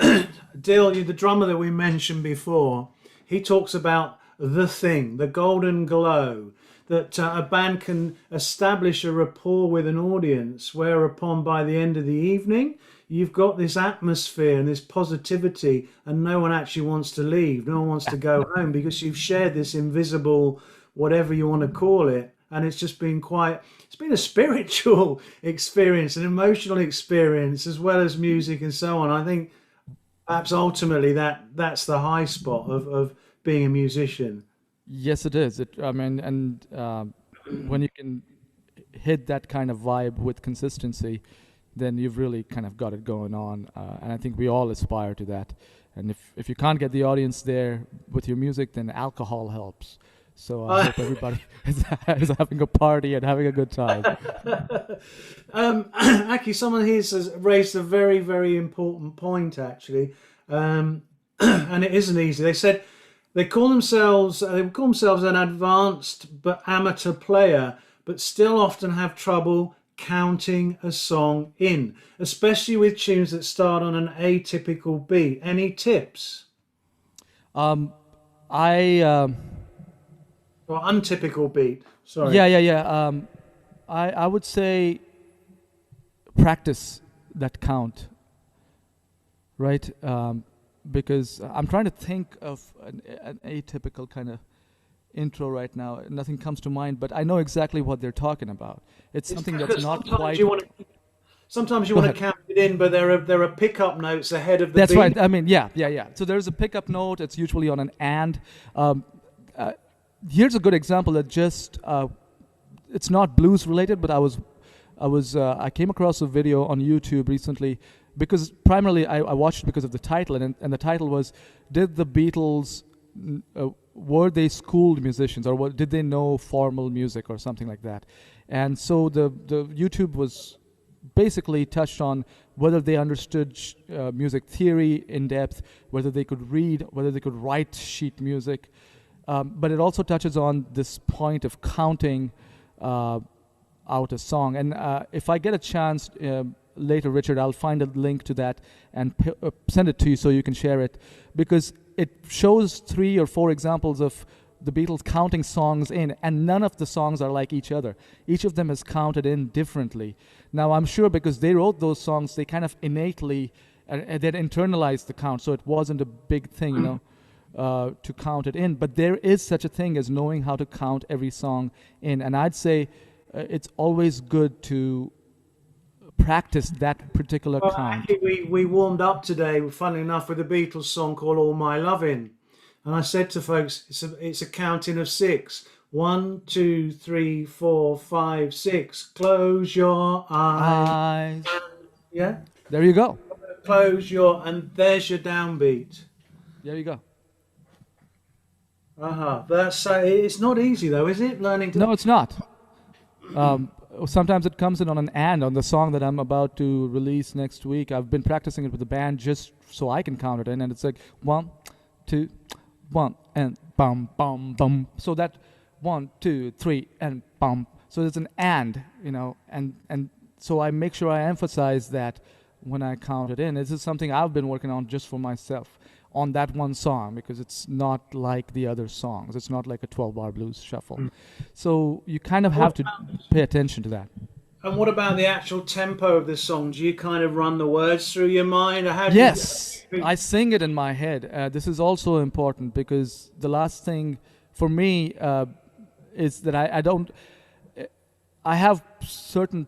deal, the drummer that we mentioned before, he talks about the thing, the golden glow, that a band can establish a rapport with an audience, whereupon by the end of the evening, you've got this atmosphere and this positivity, and no one actually wants to leave. No one wants to go home because you've shared this invisible, whatever you want to call it. And it's just been it's been a spiritual experience, an emotional experience, as well as music and so on. I think perhaps ultimately that's the high spot of being a musician. Yes, it is. When you can hit that kind of vibe with consistency, then you've really kind of got it going on. And I think we all aspire to that. And if you can't get the audience there with your music, then alcohol helps. So I hope everybody is having a party and having a good time. Aki, someone here has raised a very, very important point, actually. And it isn't easy. They said they call themselves an advanced but amateur player, but still often have trouble counting a song in, especially with tunes that start on an atypical beat. Any tips? Or untypical beat. Sorry. Yeah. I would say practice that count, right? Because I'm trying to think of an atypical kind of intro right now. Nothing comes to mind, but I know exactly what they're talking about. It's something that's not quite. sometimes you Go want ahead. to count it in, but there are pickup notes ahead of the That's beat. right. I mean, yeah. So there's a pickup note. It's usually on an and. Um, uh, Here's a good example that just it's not blues related, but I came across a video on YouTube recently because primarily I watched it because of the title, and the title was, "Did the Beatles were they schooled musicians, or did they know formal music or something like that?" And so the YouTube was basically touched on whether they understood music theory in depth, whether they could read, whether they could write sheet music. But it also touches on this point of counting out a song. And if I get a chance later, Richard, I'll find a link to that and send it to you so you can share it, because it shows 3 or 4 examples of the Beatles counting songs in, and none of the songs are like each other. Each of them is counted in differently. Now, I'm sure because they wrote those songs, they kind of innately, they'd internalized the count, so it wasn't a big thing, to count it in. But there is such a thing as knowing how to count every song in, and I'd say it's always good to practice that particular count. Actually, we warmed up today, funnily enough, with a Beatles song called "All My Lovin'," and I said to folks, it's a counting of 6. 1, 2, 3, 4, 5, 6. Close your eyes. Yeah. There you go. And there's your downbeat. There you go. That's it's not easy though, is it? Learning to. No, it's not. Sometimes it comes in on an and on the song that I'm about to release next week. I've been practicing it with the band just so I can count it in, and it's like 1, 2, 1 and bum bum bum. So that 1, 2, 3 and bum. So there's an and, and so I make sure I emphasize that when I count it in. This is something I've been working on just for myself on that one song, because it's not like the other songs. It's not like a 12-bar blues shuffle. So you kind of have to pay attention to that. And what about the actual tempo of the song? Do you kind of run the words through your mind? Or how do Yes, I sing it in my head. This is also important because the last thing for me is that I have certain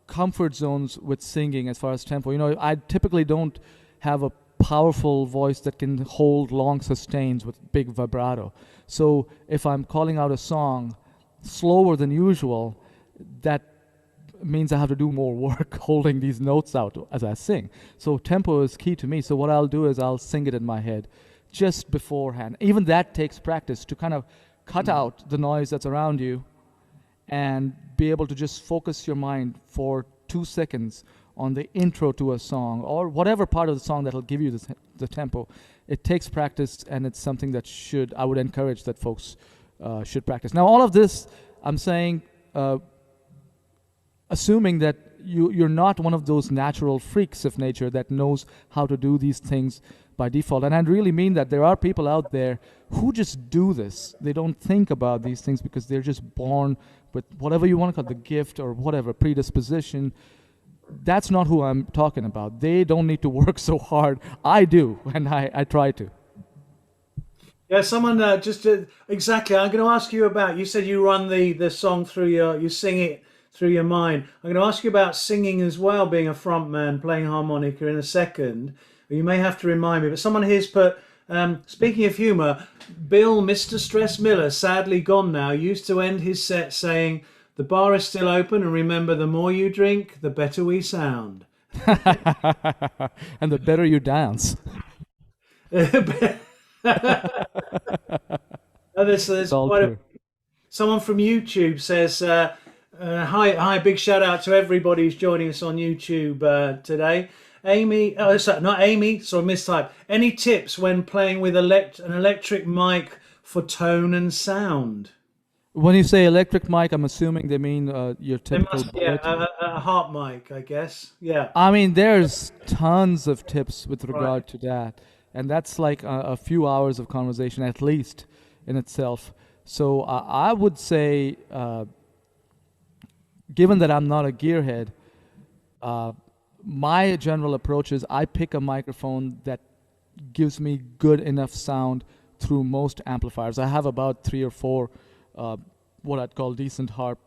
comfort zones with singing as far as tempo. I typically don't have a powerful voice that can hold long sustains with big vibrato. So if I'm calling out a song slower than usual, that means I have to do more work holding these notes out as I sing. So tempo is key to me. So what I'll do is I'll sing it in my head just beforehand. Even that takes practice to kind of cut out the noise that's around you and be able to just focus your mind for 2 seconds on the intro to a song or whatever part of the song that'll give you the tempo. It takes practice, and it's something that I would encourage that folks should practice. Now, all of this, I'm saying, assuming that you're not one of those natural freaks of nature that knows how to do these things by default. And I really mean that there are people out there who just do this. They don't think about these things because they're just born with whatever you want to call it, the gift or whatever, predisposition. That's not who I'm talking about. They don't need to work so hard. I do, and I try to. Yeah, someone exactly. I'm going to ask you about. You said you run the song through you sing it through your mind. I'm going to ask you about singing as well, being a frontman, playing harmonica in a second. You may have to remind me, but someone here's put. Speaking of humour, Bill, Mr. Stress Miller, sadly gone now, used to end his set saying, "The bar is still open, and remember, the more you drink, the better we sound." And the better you dance. There's someone from YouTube says, hi, big shout out to everybody who's joining us on YouTube today. Amy, not Amy, sorry, mistype. Any tips when playing with an electric mic for tone and sound? When you say electric mic, I'm assuming they mean your typical. A harp mic, I guess. Yeah. I mean, there's tons of tips with regard to that, and that's like a few hours of conversation at least in itself. So I would say, given that I'm not a gearhead, my general approach is I pick a microphone that gives me good enough sound through most amplifiers. I have about 3 or 4 what I'd call decent harp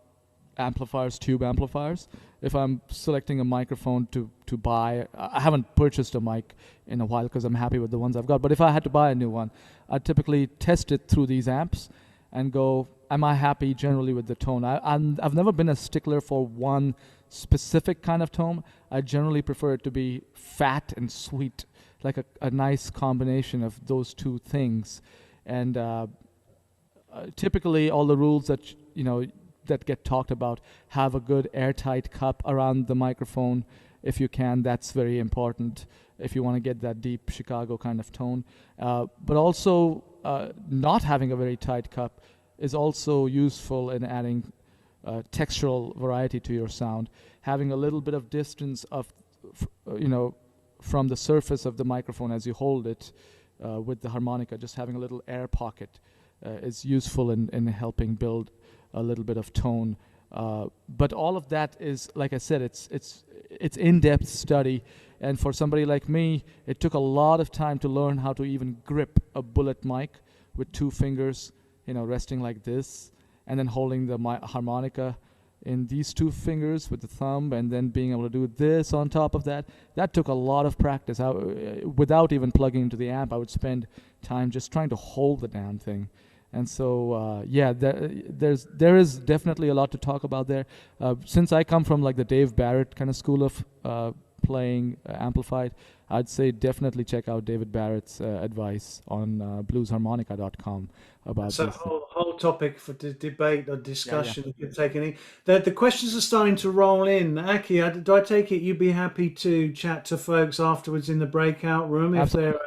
amplifiers, tube amplifiers, if I'm selecting a microphone to buy, I haven't purchased a mic in a while because I'm happy with the ones I've got. But if I had to buy a new one, I'd typically test it through these amps and go, am I happy generally with the tone? I've never been a stickler for one specific kind of tone. I generally prefer it to be fat and sweet, like a nice combination of those two things. And typically all the rules that that get talked about, have a good airtight cup around the microphone if you can. That's very important if you want to get that deep Chicago kind of tone. But also not having a very tight cup is also useful in adding textural variety to your sound. Having a little bit of distance of from the surface of the microphone as you hold it with the harmonica, just having a little air pocket is useful in helping build a little bit of tone. But all of that is, like I said, it's in-depth study. And for somebody like me, it took a lot of time to learn how to even grip a bullet mic with two fingers, resting like this, and then holding the harmonica in these two fingers with the thumb, and then being able to do this on top of that. That took a lot of practice. Without even plugging into the amp, I would spend time just trying to hold the damn thing. And so, there is definitely a lot to talk about there. Since I come from like the Dave Barrett kind of school of playing amplified, I'd say definitely check out David Barrett's advice on bluesharmonica.com about so this. Whole topic for debate or discussion. Yeah. You're taking the questions are starting to roll in. Aki, do I take it you'd be happy to chat to folks afterwards in the breakout room if Absolutely. they're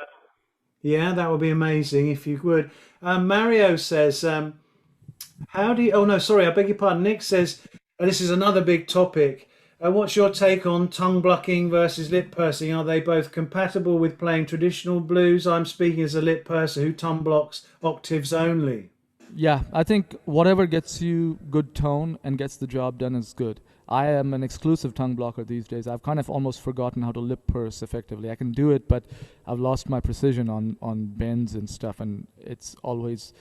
yeah, that would be amazing if you would. Mario says, how do you... Oh, no, sorry, I beg your pardon. Nick says, this is another big topic. What's your take on tongue blocking versus lip pursing? Are they both compatible with playing traditional blues? I'm speaking as a lip purser who tongue blocks octaves only. Yeah, I think whatever gets you good tone and gets the job done is good. I am an exclusive tongue blocker these days. I've kind of almost forgotten how to lip purse effectively. I can do it, but I've lost my precision on bends and stuff, and it's always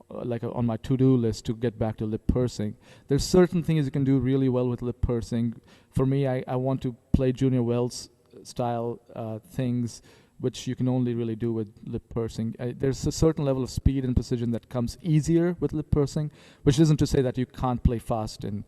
on my to-do list to get back to lip pursing. There's certain things you can do really well with lip pursing. For me, I want to play Junior Wells style things, which you can only really do with lip pursing. There's a certain level of speed and precision that comes easier with lip pursing, which isn't to say that you can't play fast and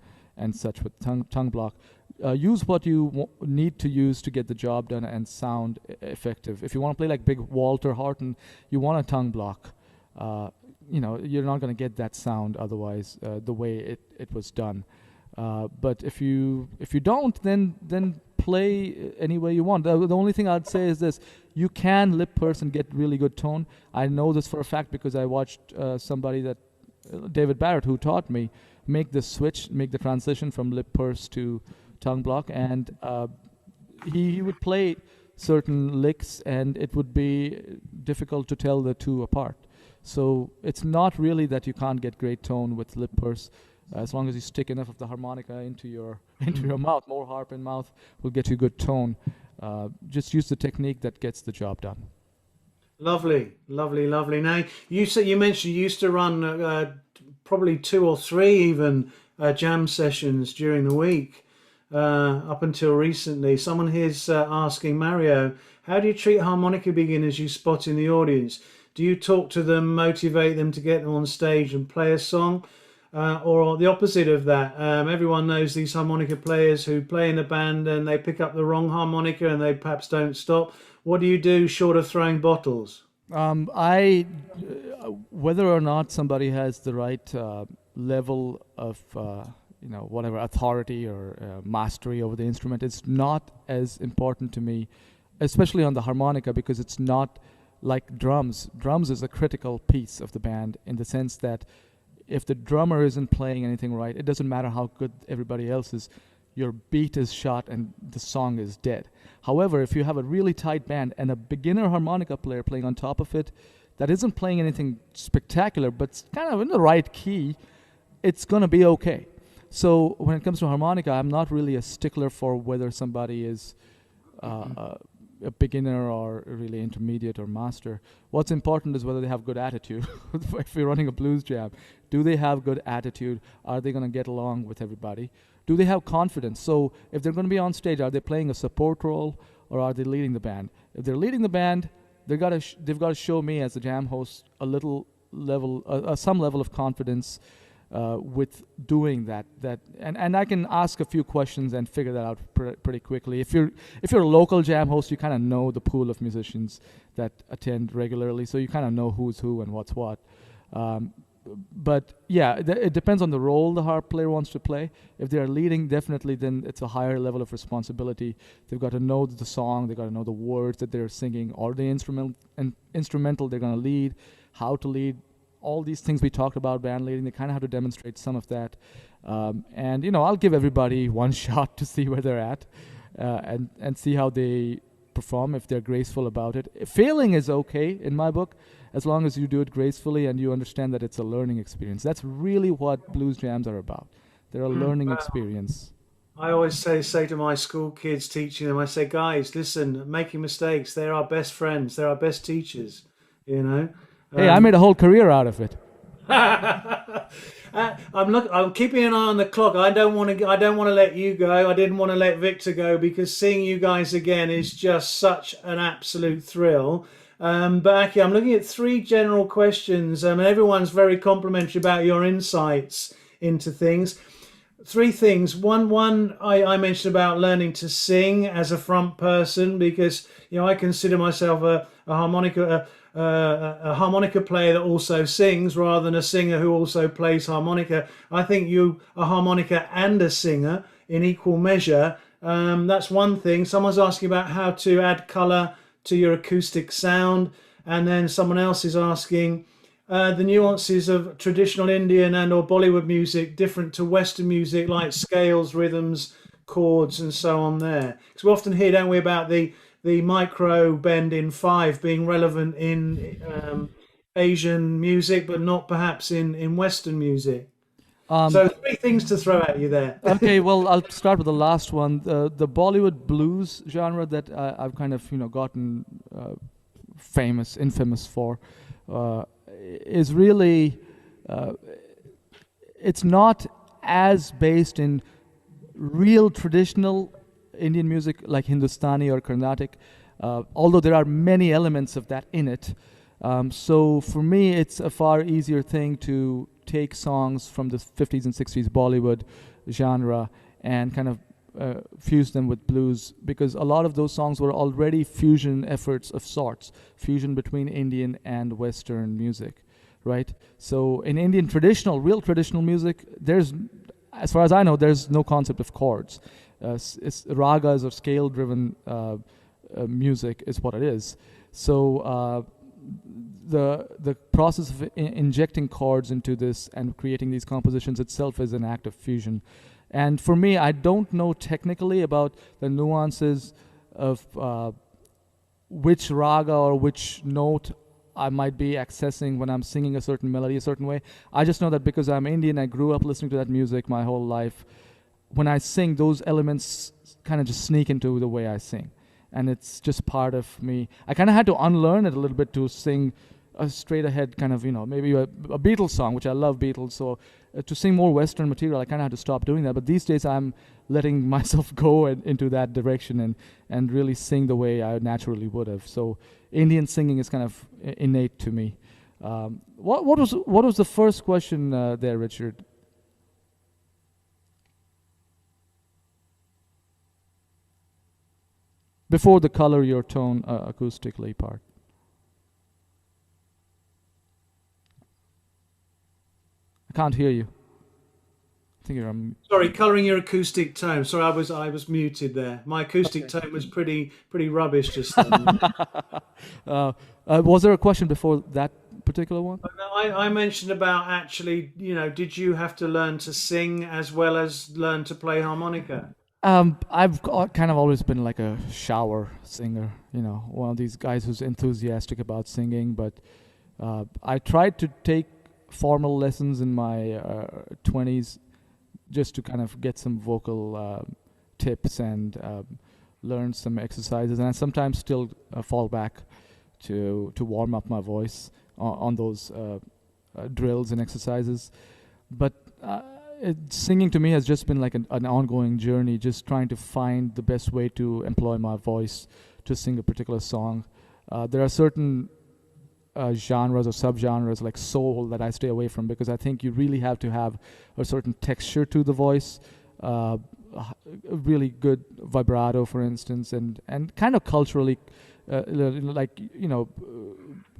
such with tongue block. Use what you need to use to get the job done and sound effective. If you want to play like big Walter Horton, you want a tongue block. You're not going to get that sound otherwise the way it was done. But if you don't, then play any way you want. The only thing I'd say is this: you can lip purse and get really good tone. I know this for a fact because I watched somebody that David Barrett, who taught me, make the switch, make the transition from lip purse to tongue block, and he would play certain licks and it would be difficult to tell the two apart. So it's not really that you can't get great tone with lip purse, as long as you stick enough of the harmonica into your mouth. More harp in mouth will get you good tone. Just use the technique that gets the job done. Lovely. Now, you mentioned you used to run probably 2 or 3 even jam sessions during the week up until recently. Someone here's asking, Mario, how do you treat harmonica beginners you spot in the audience? Do you talk to them, motivate them to get them on stage and play a song? Or the opposite of that? Everyone knows these harmonica players who play in a band and they pick up the wrong harmonica and they perhaps don't stop. What do you do short of throwing bottles? Whether or not somebody has the right level of whatever authority or mastery over the instrument, it's not as important to me, especially on the harmonica, because it's not like drums. Drums is a critical piece of the band in the sense that if the drummer isn't playing anything right, it doesn't matter how good everybody else is. Your beat is shot and the song is dead. However, if you have a really tight band and a beginner harmonica player playing on top of it that isn't playing anything spectacular but it's kind of in the right key, it's going to be okay. So when it comes to harmonica, I'm not really a stickler for whether somebody is a beginner or really intermediate or master. What's important is whether they have good attitude. If you're running a blues jam, Do they have good attitude? Are they going to get along with everybody? Do they have confidence? So if they're going to be on stage, are they playing a support role or are they leading the band? If they're leading the band, they've got to show me as a jam host a little level, some level of confidence with doing that. And I can ask a few questions and figure that out pretty quickly. If you're a local jam host, you kind of know the pool of musicians that attend regularly, so you kind of know who's who and what's what. But yeah, it depends on the role the harp player wants to play. If they're leading, definitely then it's a higher level of responsibility. They've got to know the song, they've got to know the words that they're singing, or the instrumental they're going to lead, how to lead. All these things we talked about, band leading, they kind of have to demonstrate some of that. And I'll give everybody one shot to see where they're at, and see how they perform, if they're graceful about it. Failing is okay in my book, as long as you do it gracefully and you understand that it's a learning experience. That's really what blues jams are about. They're a learning experience. I always say to my school kids, teaching them, I say, guys, listen, making mistakes, they're our best friends, they're our best teachers, Hey, I made a whole career out of it. I'm keeping an eye on the clock. I don't want to let you go. I didn't want to let Victor go, because seeing you guys again is just such an absolute thrill. But Aki, I'm looking at 3 general questions, and everyone's very complimentary about your insights into things. 3 things. One, I mentioned about learning to sing as a front person, because I consider myself a harmonica player that also sings, rather than a singer who also plays harmonica. I think you a harmonica and a singer in equal measure. That's one thing. Someone's asking about how to add colour to your acoustic sound, and then someone else is asking the nuances of traditional Indian and or Bollywood music different to Western music, like scales, rhythms, chords, and so on there. Because we often hear, don't we, about the micro bend in 5 being relevant in Asian music, but not perhaps in Western music. So 3 things to throw at you there. Okay, well, I'll start with the last one. The Bollywood blues genre that I've kind of gotten infamous for, is really it's not as based in real traditional Indian music like Hindustani or Carnatic, although there are many elements of that in it. So for me, it's a far easier thing to take songs from the 50s and 60s Bollywood genre and kind of fuse them with blues, because a lot of those songs were already fusion efforts of sorts, fusion between Indian and Western music, right? So in Indian real traditional music, as far as I know, there's no concept of chords. It's ragas or scale-driven music is what it is. So the process of injecting chords into this and creating these compositions itself is an act of fusion. And for me, I don't know technically about the nuances of which raga or which note I might be accessing when I'm singing a certain melody a certain way. I just know that because I'm Indian, I grew up listening to that music my whole life. When I sing, those elements kind of just sneak into the way I sing. And it's just part of me. I kind of had to unlearn it a little bit to sing a straight ahead kind of, maybe a Beatles song, which I love Beatles. So to sing more Western material, I kind of had to stop doing that. But these days I'm letting myself go into that direction and really sing the way I naturally would have. So Indian singing is kind of innate to me. What was the first question there, Richard? Before the color your tone acoustically part. I can't hear you. I think you're Sorry, colouring your acoustic tone. Sorry, I was muted there. My acoustic tone was pretty rubbish just then. Was there a question before that particular one? I mentioned about actually, did you have to learn to sing as well as learn to play harmonica? I've kind of always been like a shower singer, one of these guys who's enthusiastic about singing, but I tried to take formal lessons in my 20s just to kind of get some vocal tips and learn some exercises, and I sometimes still fall back to warm up my voice on those drills and exercises. But singing to me has just been like an ongoing journey, just trying to find the best way to employ my voice to sing a particular song. There are certain genres or subgenres like soul that I stay away from, because I think you really have to have a certain texture to the voice, a really good vibrato, for instance, and kind of culturally, like, you know,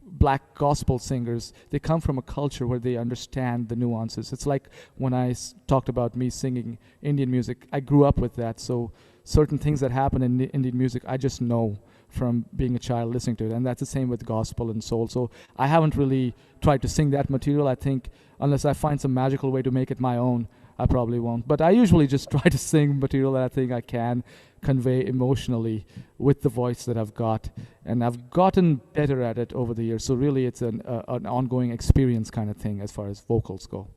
black gospel singers, they come from a culture where they understand the nuances. It's like when I talked about me singing Indian music, I grew up with that, so certain things that happen in Indian music I just know from being a child listening to it, and that's the same with gospel and soul. So I haven't really tried to sing that material. I think unless I find some magical way to make it my own, I probably won't. But I usually just try to sing material that I think I can convey emotionally with the voice that I've got, and I've gotten better at it over the years. So really it's an ongoing experience kind of thing as far as vocals go.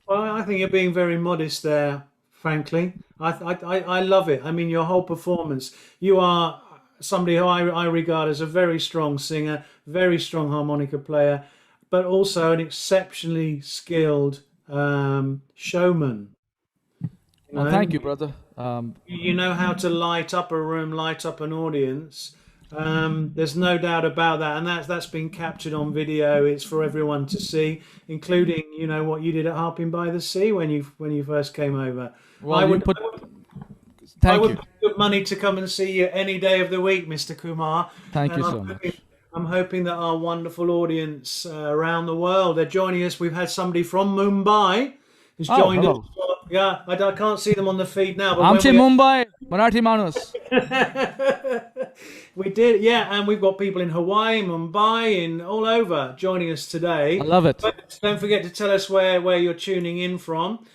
Well, I think you're being very modest there, frankly. I love it. I mean, your whole performance. You are somebody who I regard as a very strong singer, very strong harmonica player, but also an exceptionally skilled showman. Well, thank you, brother. You know how to light up a room, light up an audience. There's no doubt about that, and that's been captured on video. It's for everyone to see, including, you know, what you did at Harpin by the Sea when you first came over. Well, I would thank you. put money to come and see you any day of the week, Mr. Kumar. Thank you so much. I'm hoping that our wonderful audience around the world, they're joining us. We've had somebody from Mumbai who's joined us. Yeah, I can't see them on the feed now. But Amche Mumbai, Marathi Manus. We did, yeah, and we've got people in Hawaii, Mumbai, in all over joining us today. I love it. But don't forget to tell us where you're tuning in from.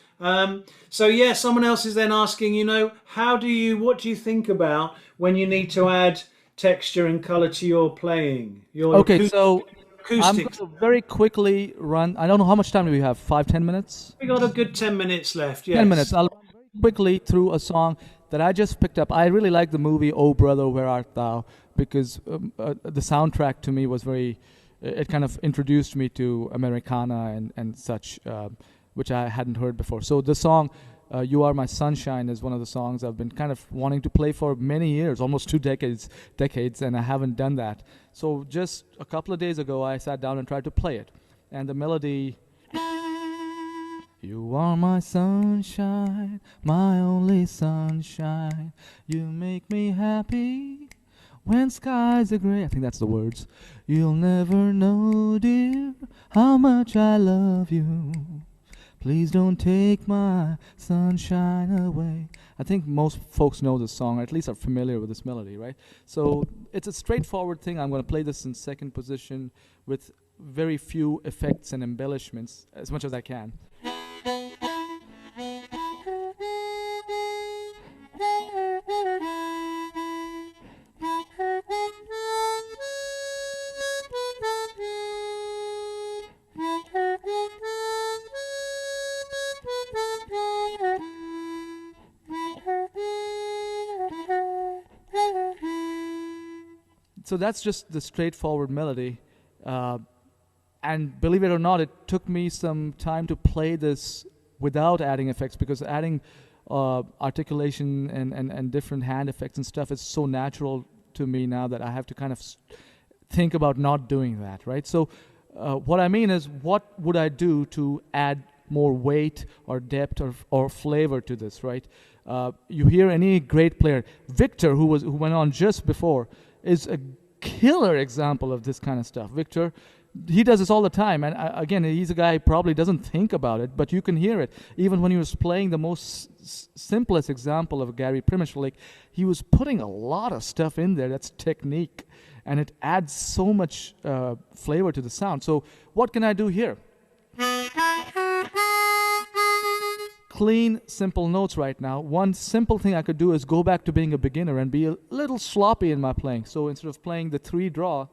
So yeah, someone else is then asking, you know, what do you think about when you need to add texture and color to your playing? So I'm going to very quickly run. I don't know how much time do we have. 5-10 minutes? We got a good 10 minutes left. Yes. 10 minutes. I'll run very quickly through a song that I just picked up. I really like the movie Oh Brother, Where Art Thou, because the soundtrack to me was it kind of introduced me to Americana and such, which I hadn't heard before. So the song You Are My Sunshine is one of the songs I've been kind of wanting to play for many years, almost 2 decades, and I haven't done that. So just a couple of days ago, I sat down and tried to play it. And the melody, you are my sunshine, my only sunshine. You make me happy when skies are gray. I think that's the words. You'll never know, dear, how much I love you. Please don't take my sunshine away. I think most folks know this song, or at least are familiar with this melody, right? So it's a straightforward thing. I'm going to play this in second position with very few effects and embellishments, as much as I can. So that's just the straightforward melody. And believe it or not, it took me some time to play this without adding effects, because adding articulation and different hand effects and stuff is so natural to me now that I have to kind of think about not doing that, right? So what I mean is, what would I do to add more weight or depth or flavor to this, right? You hear any great player, Victor, who went on just before, is a killer example of this kind of stuff. Victor, he does this all the time, and again, he's a guy who probably doesn't think about it, but you can hear it. Even when he was playing the most simplest example of Gary Primish, like, he was putting a lot of stuff in there that's technique, and it adds so much flavor to the sound. So what can I do here? Clean, simple notes right now. One simple thing I could do is go back to being a beginner and be a little sloppy in my playing. So instead of playing the 3 draw,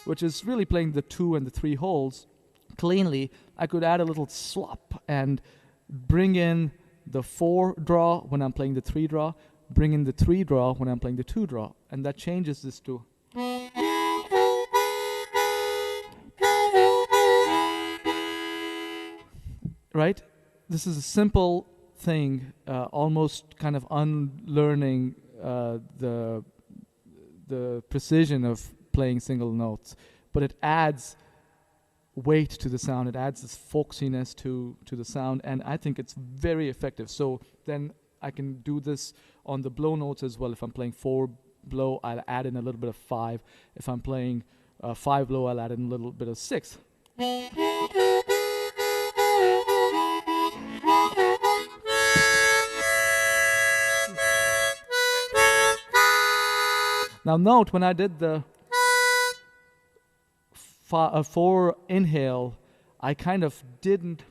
which is really playing the 2 and the 3 holes cleanly, I could add a little slop and bring in the 4 draw when I'm playing the 3 draw, bring in the 3 draw when I'm playing the 2 draw, and that changes this to. right? This is a simple thing, almost kind of unlearning the precision of playing single notes, but it adds weight to the sound. It adds this folksiness to the sound, and I think it's very effective. So then I can do this on the blow notes as well. If I'm playing 4 blow, I'll add in a little bit of 5. If I'm playing 5 blow, I'll add in a little bit of 6. Now note, when I did the 4 inhale, I kind of didn't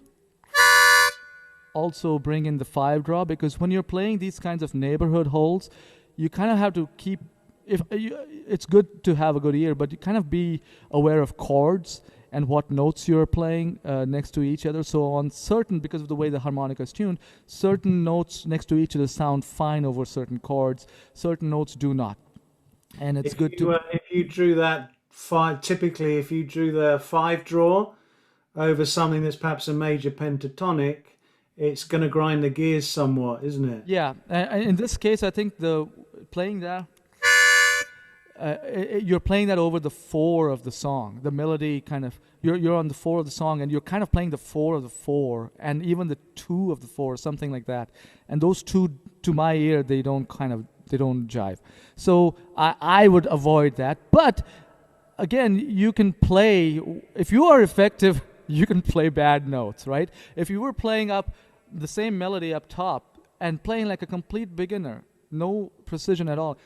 also bring in the 5 draw, because when you're playing these kinds of neighborhood holes, you kind of have to keep, it's good to have a good ear, but you kind of be aware of chords and what notes you're playing next to each other. So on certain, because of the way the harmonica is tuned, certain notes next to each other sound fine over certain chords, certain notes do not. And it's good to... if you drew that 5, typically if you drew the 5 draw over something that's perhaps a major pentatonic, it's going to grind the gears somewhat, isn't it? Yeah, in this case, I think playing that, you're playing that over the 4 of the song. The melody kind of, you're on the 4 of the song, and you're kind of playing the 4 of the 4, and even the 2 of the 4, something like that. And those two, to my ear, they don't jive. So I would avoid that. But again, you can play, if you are effective, you can play bad notes, right? If you were playing up the same melody up top and playing like a complete beginner, no precision at all,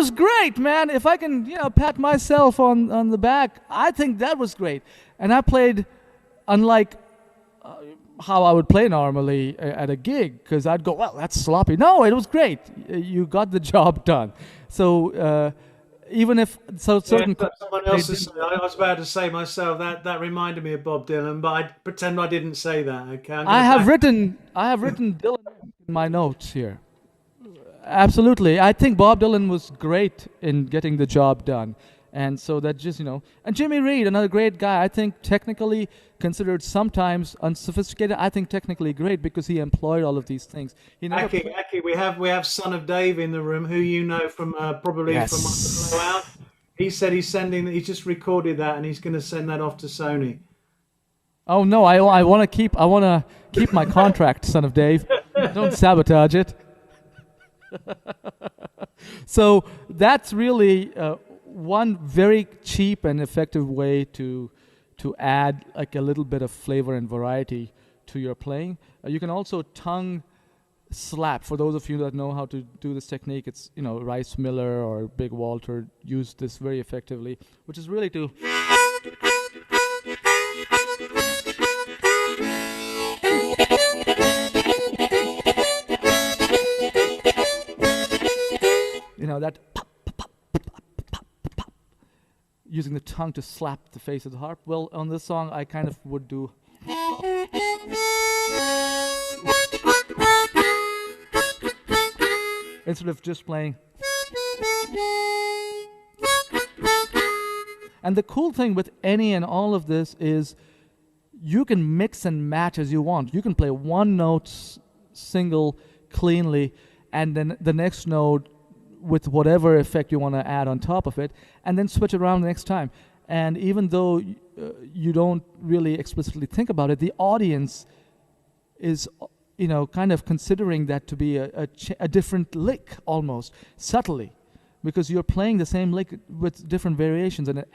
was great, man. If I can, pat myself on the back, I think that was great. And I played unlike how I would play normally at a gig, because I'd go, well, that's sloppy. No, it was great. You got the job done. So even if certain... someone else is, I was about to say myself, that reminded me of Bob Dylan, but I pretend I didn't say that. Okay, I have written Dylan in my notes here. Absolutely. I think Bob Dylan was great in getting the job done. And so that just, and Jimmy Reed, another great guy, I think technically considered sometimes unsophisticated, I think technically great, because he employed all of these things. Aki, we have Son of Dave in the room, who you know from probably from Blowout. He said he's just recorded that, and he's going to send that off to Sony. Oh no, I want to keep my contract, Son of Dave. Don't sabotage it. So that's really one very cheap and effective way to add like a little bit of flavor and variety to your playing. You can also tongue slap. For those of you that know how to do this technique, it's Rice Miller or Big Walter use this very effectively, which is really to that pop, pop, pop, pop, pop, using the tongue to slap the face of the harp. Well, on this song, I kind of would do instead of just playing. And the cool thing with any and all of this is you can mix and match as you want. You can play one note single cleanly, and then the next note with whatever effect you want to add on top of it, and then switch it around the next time. And even though you don't really explicitly think about it, the audience is, kind of considering that to be a different lick almost, subtly, because you're playing the same lick with different variations, and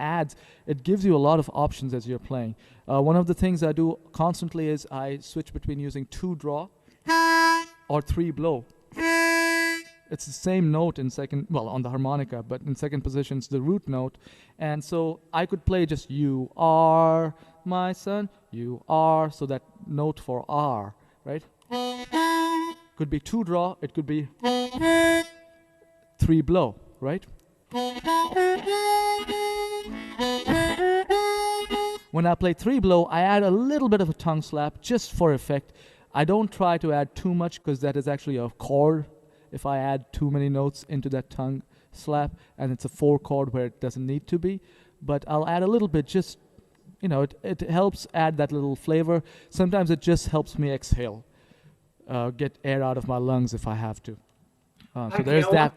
it gives you a lot of options as you're playing. One of the things I do constantly is I switch between using 2 draw or 3 blow. It's the same note in second, on the harmonica, but in second position it's the root note. And so I could play just you are my son, you are, so that note for R, right? Could be 2 draw, it could be 3 blow, right? When I play 3-blow, I add a little bit of a tongue slap just for effect. I don't try to add too much because that is actually a chord. If I add too many notes into that tongue slap, and it's a 4 chord where it doesn't need to be, but I'll add a little bit, just, it helps add that little flavor. Sometimes it just helps me exhale, get air out of my lungs if I have to. So there's that.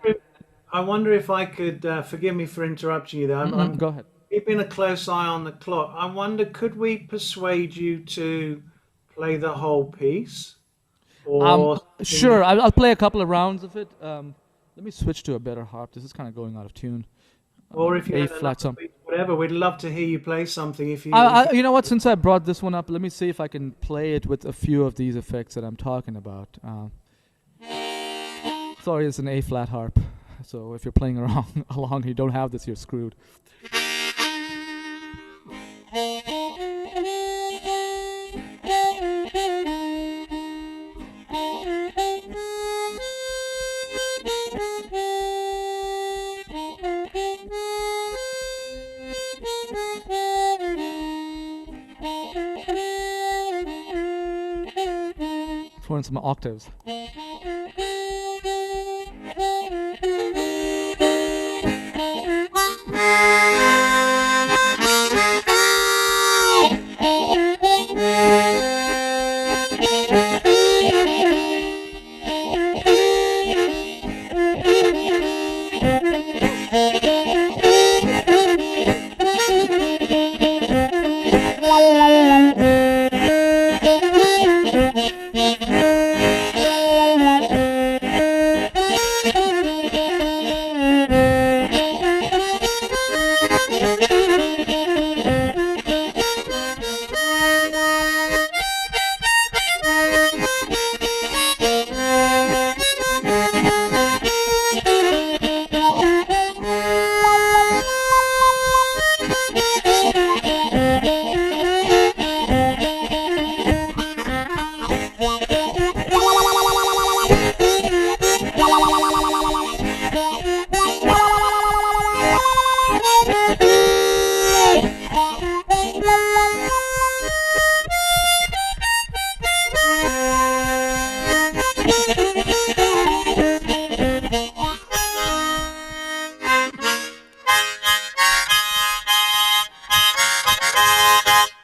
I wonder if I could, forgive me for interrupting you there. I'm Go ahead. keeping a close eye on the clock. I wonder, could we persuade you to play the whole piece? Or Sure, I'll play a couple of rounds of it. Let me switch to a better harp. This is kind of going out of tune. Or if you A had flat some. whatever, we'd love to hear you play something. If you, You know what? Since I brought this one up, let me see if I can play it with a few of these effects that I'm talking about. Sorry, it's an A flat harp. So if you're playing along, you don't have this, you're screwed. Throw in some octaves.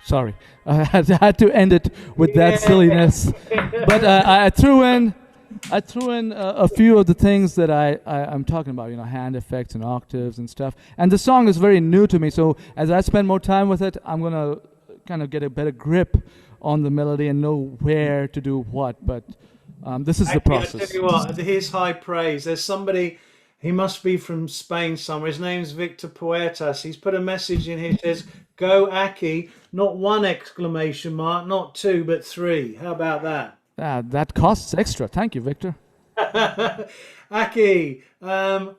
Sorry, I had to end it with that silliness. But I threw in a few of the things that I'm talking about, hand effects and octaves and stuff. And the song is very new to me, so as I spend more time with it, I'm gonna kind of get a better grip on the melody and know where to do what. But this is the process. I tell you what, here's high praise. There's somebody. He must be from Spain somewhere. His name's Victor Puertas. He's put a message in here that says, "Go Aki," not 1 exclamation mark, not 2, but 3. How about that? That costs extra. Thank you, Victor. Aki, so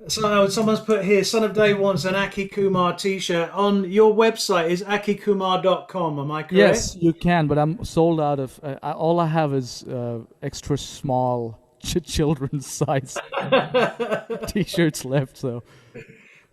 someone's put here, Son of Day wants an Aki Kumar t-shirt. On your website is akikumar.com, am I correct? Yes, you can, but I'm sold out of, all I have is extra small children's size t-shirts left, so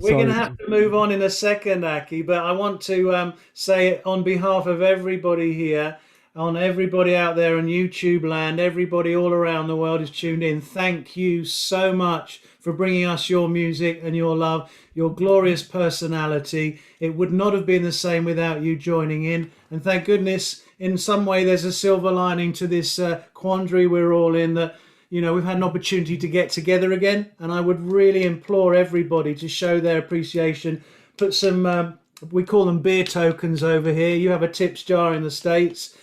we're going to have to move on in a second, Aki, but I want to say on behalf of everybody here, on everybody out there in YouTube land, everybody all around the world is tuned in, thank you so much for bringing us your music and your love, your glorious personality. It would not have been the same without you joining in, and thank goodness in some way there's a silver lining to this quandary we're all in, that we've had an opportunity to get together again, and I would really implore everybody to show their appreciation. Put some, we call them beer tokens over here. You have a tips jar in the States.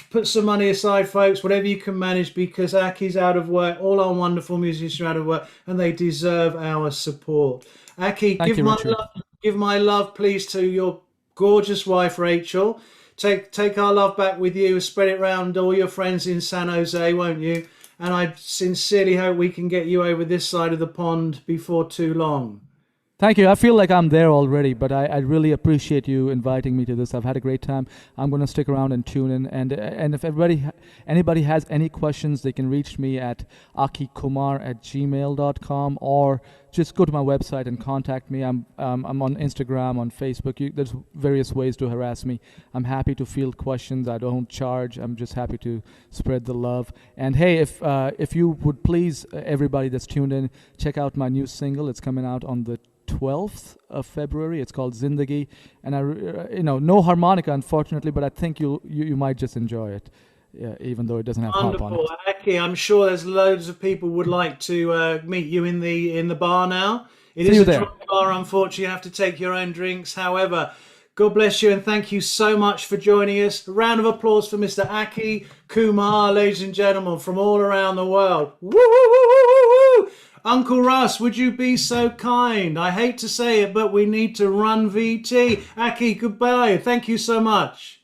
Put some money aside, folks, whatever you can manage, because Aki's out of work. All our wonderful musicians are out of work, and they deserve our support. Aki, give my love, please, to your gorgeous wife, Rachel. Take our love back with you. Spread it around all your friends in San Jose, won't you? And I sincerely hope we can get you over this side of the pond before too long. Thank you. I feel like I'm there already, but I really appreciate you inviting me to this. I've had a great time. I'm going to stick around and tune in. And if anybody has any questions, they can reach me at akikumar@gmail.com, or just go to my website and contact me. I'm on Instagram, on Facebook. There's various ways to harass me. I'm happy to field questions. I don't charge. I'm just happy to spread the love. And hey, if you would please, everybody that's tuned in, check out my new single. It's coming out on the 12th of February. It's called Zindagi, and no harmonica, unfortunately, but I think you might just enjoy it, even though it doesn't have harp on it. Wonderful, Aki. I'm sure there's loads of people would like to meet you in the bar now. It is a dry bar, unfortunately. You have to take your own drinks. However, God bless you, and thank you so much for joining us. A round of applause for Mr. Aki Kumar, ladies and gentlemen, from all around the world. Woo, woo, woo, woo, woo, woo. Uncle Russ, would you be so kind? I hate to say it, but we need to run VT. Aki, goodbye. Thank you so much.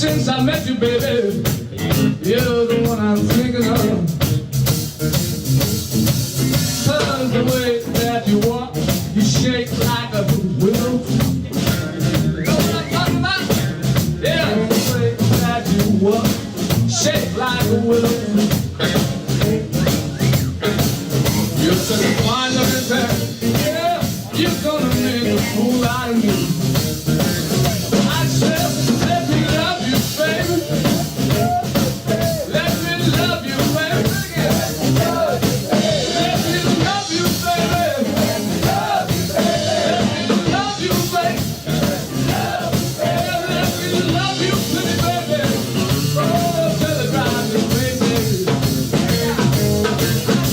Since I met you, baby, you're the one I'm thinking of. 'Cause the way that you walk, you shake like a willow. You know what I'm talking about? Yeah, the way that you walk, shake like a willow. You're such a fine looking pair. Yeah, you're gonna make a fool out of me. I said, let me love you, baby. Let me love you, baby. Let me love you, baby. Let me love you, baby. Let me love you, pretty baby. Oh, till it drives me crazy.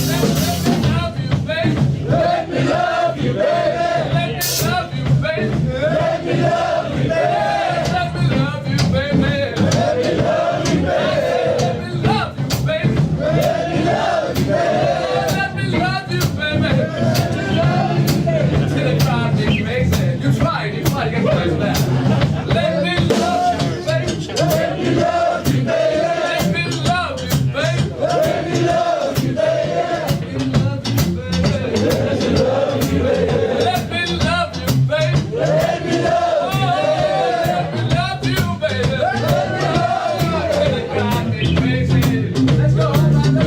Let me love you, baby. Let me love you, baby. Let me love you, baby. Let me love you, baby. Let me love you, baby. Let me love you, baby. Let me love you, baby. Let me love you, baby. Till it drives me crazy. You try to get close to that. Let me love you, baby. Let me love you, baby. Let me love you, baby. Let me love you, baby. Let me love you, baby. Let me love you, baby. Let me love you, baby. Till it drives me crazy. Let's go, let's go.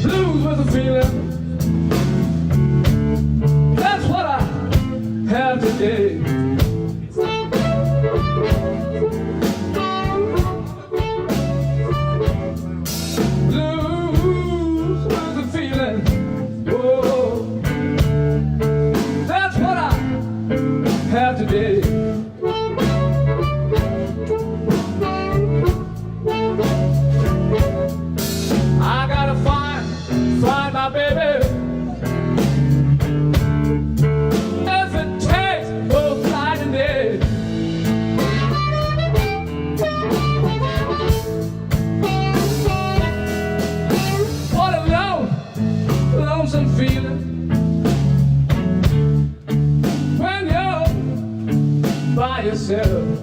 Blues with a feeling. That's what I have today. Blues with a feeling. Oh, that's what I have today. I gotta find my baby. If it takes both night and day. What a lonesome feeling when you're by yourself.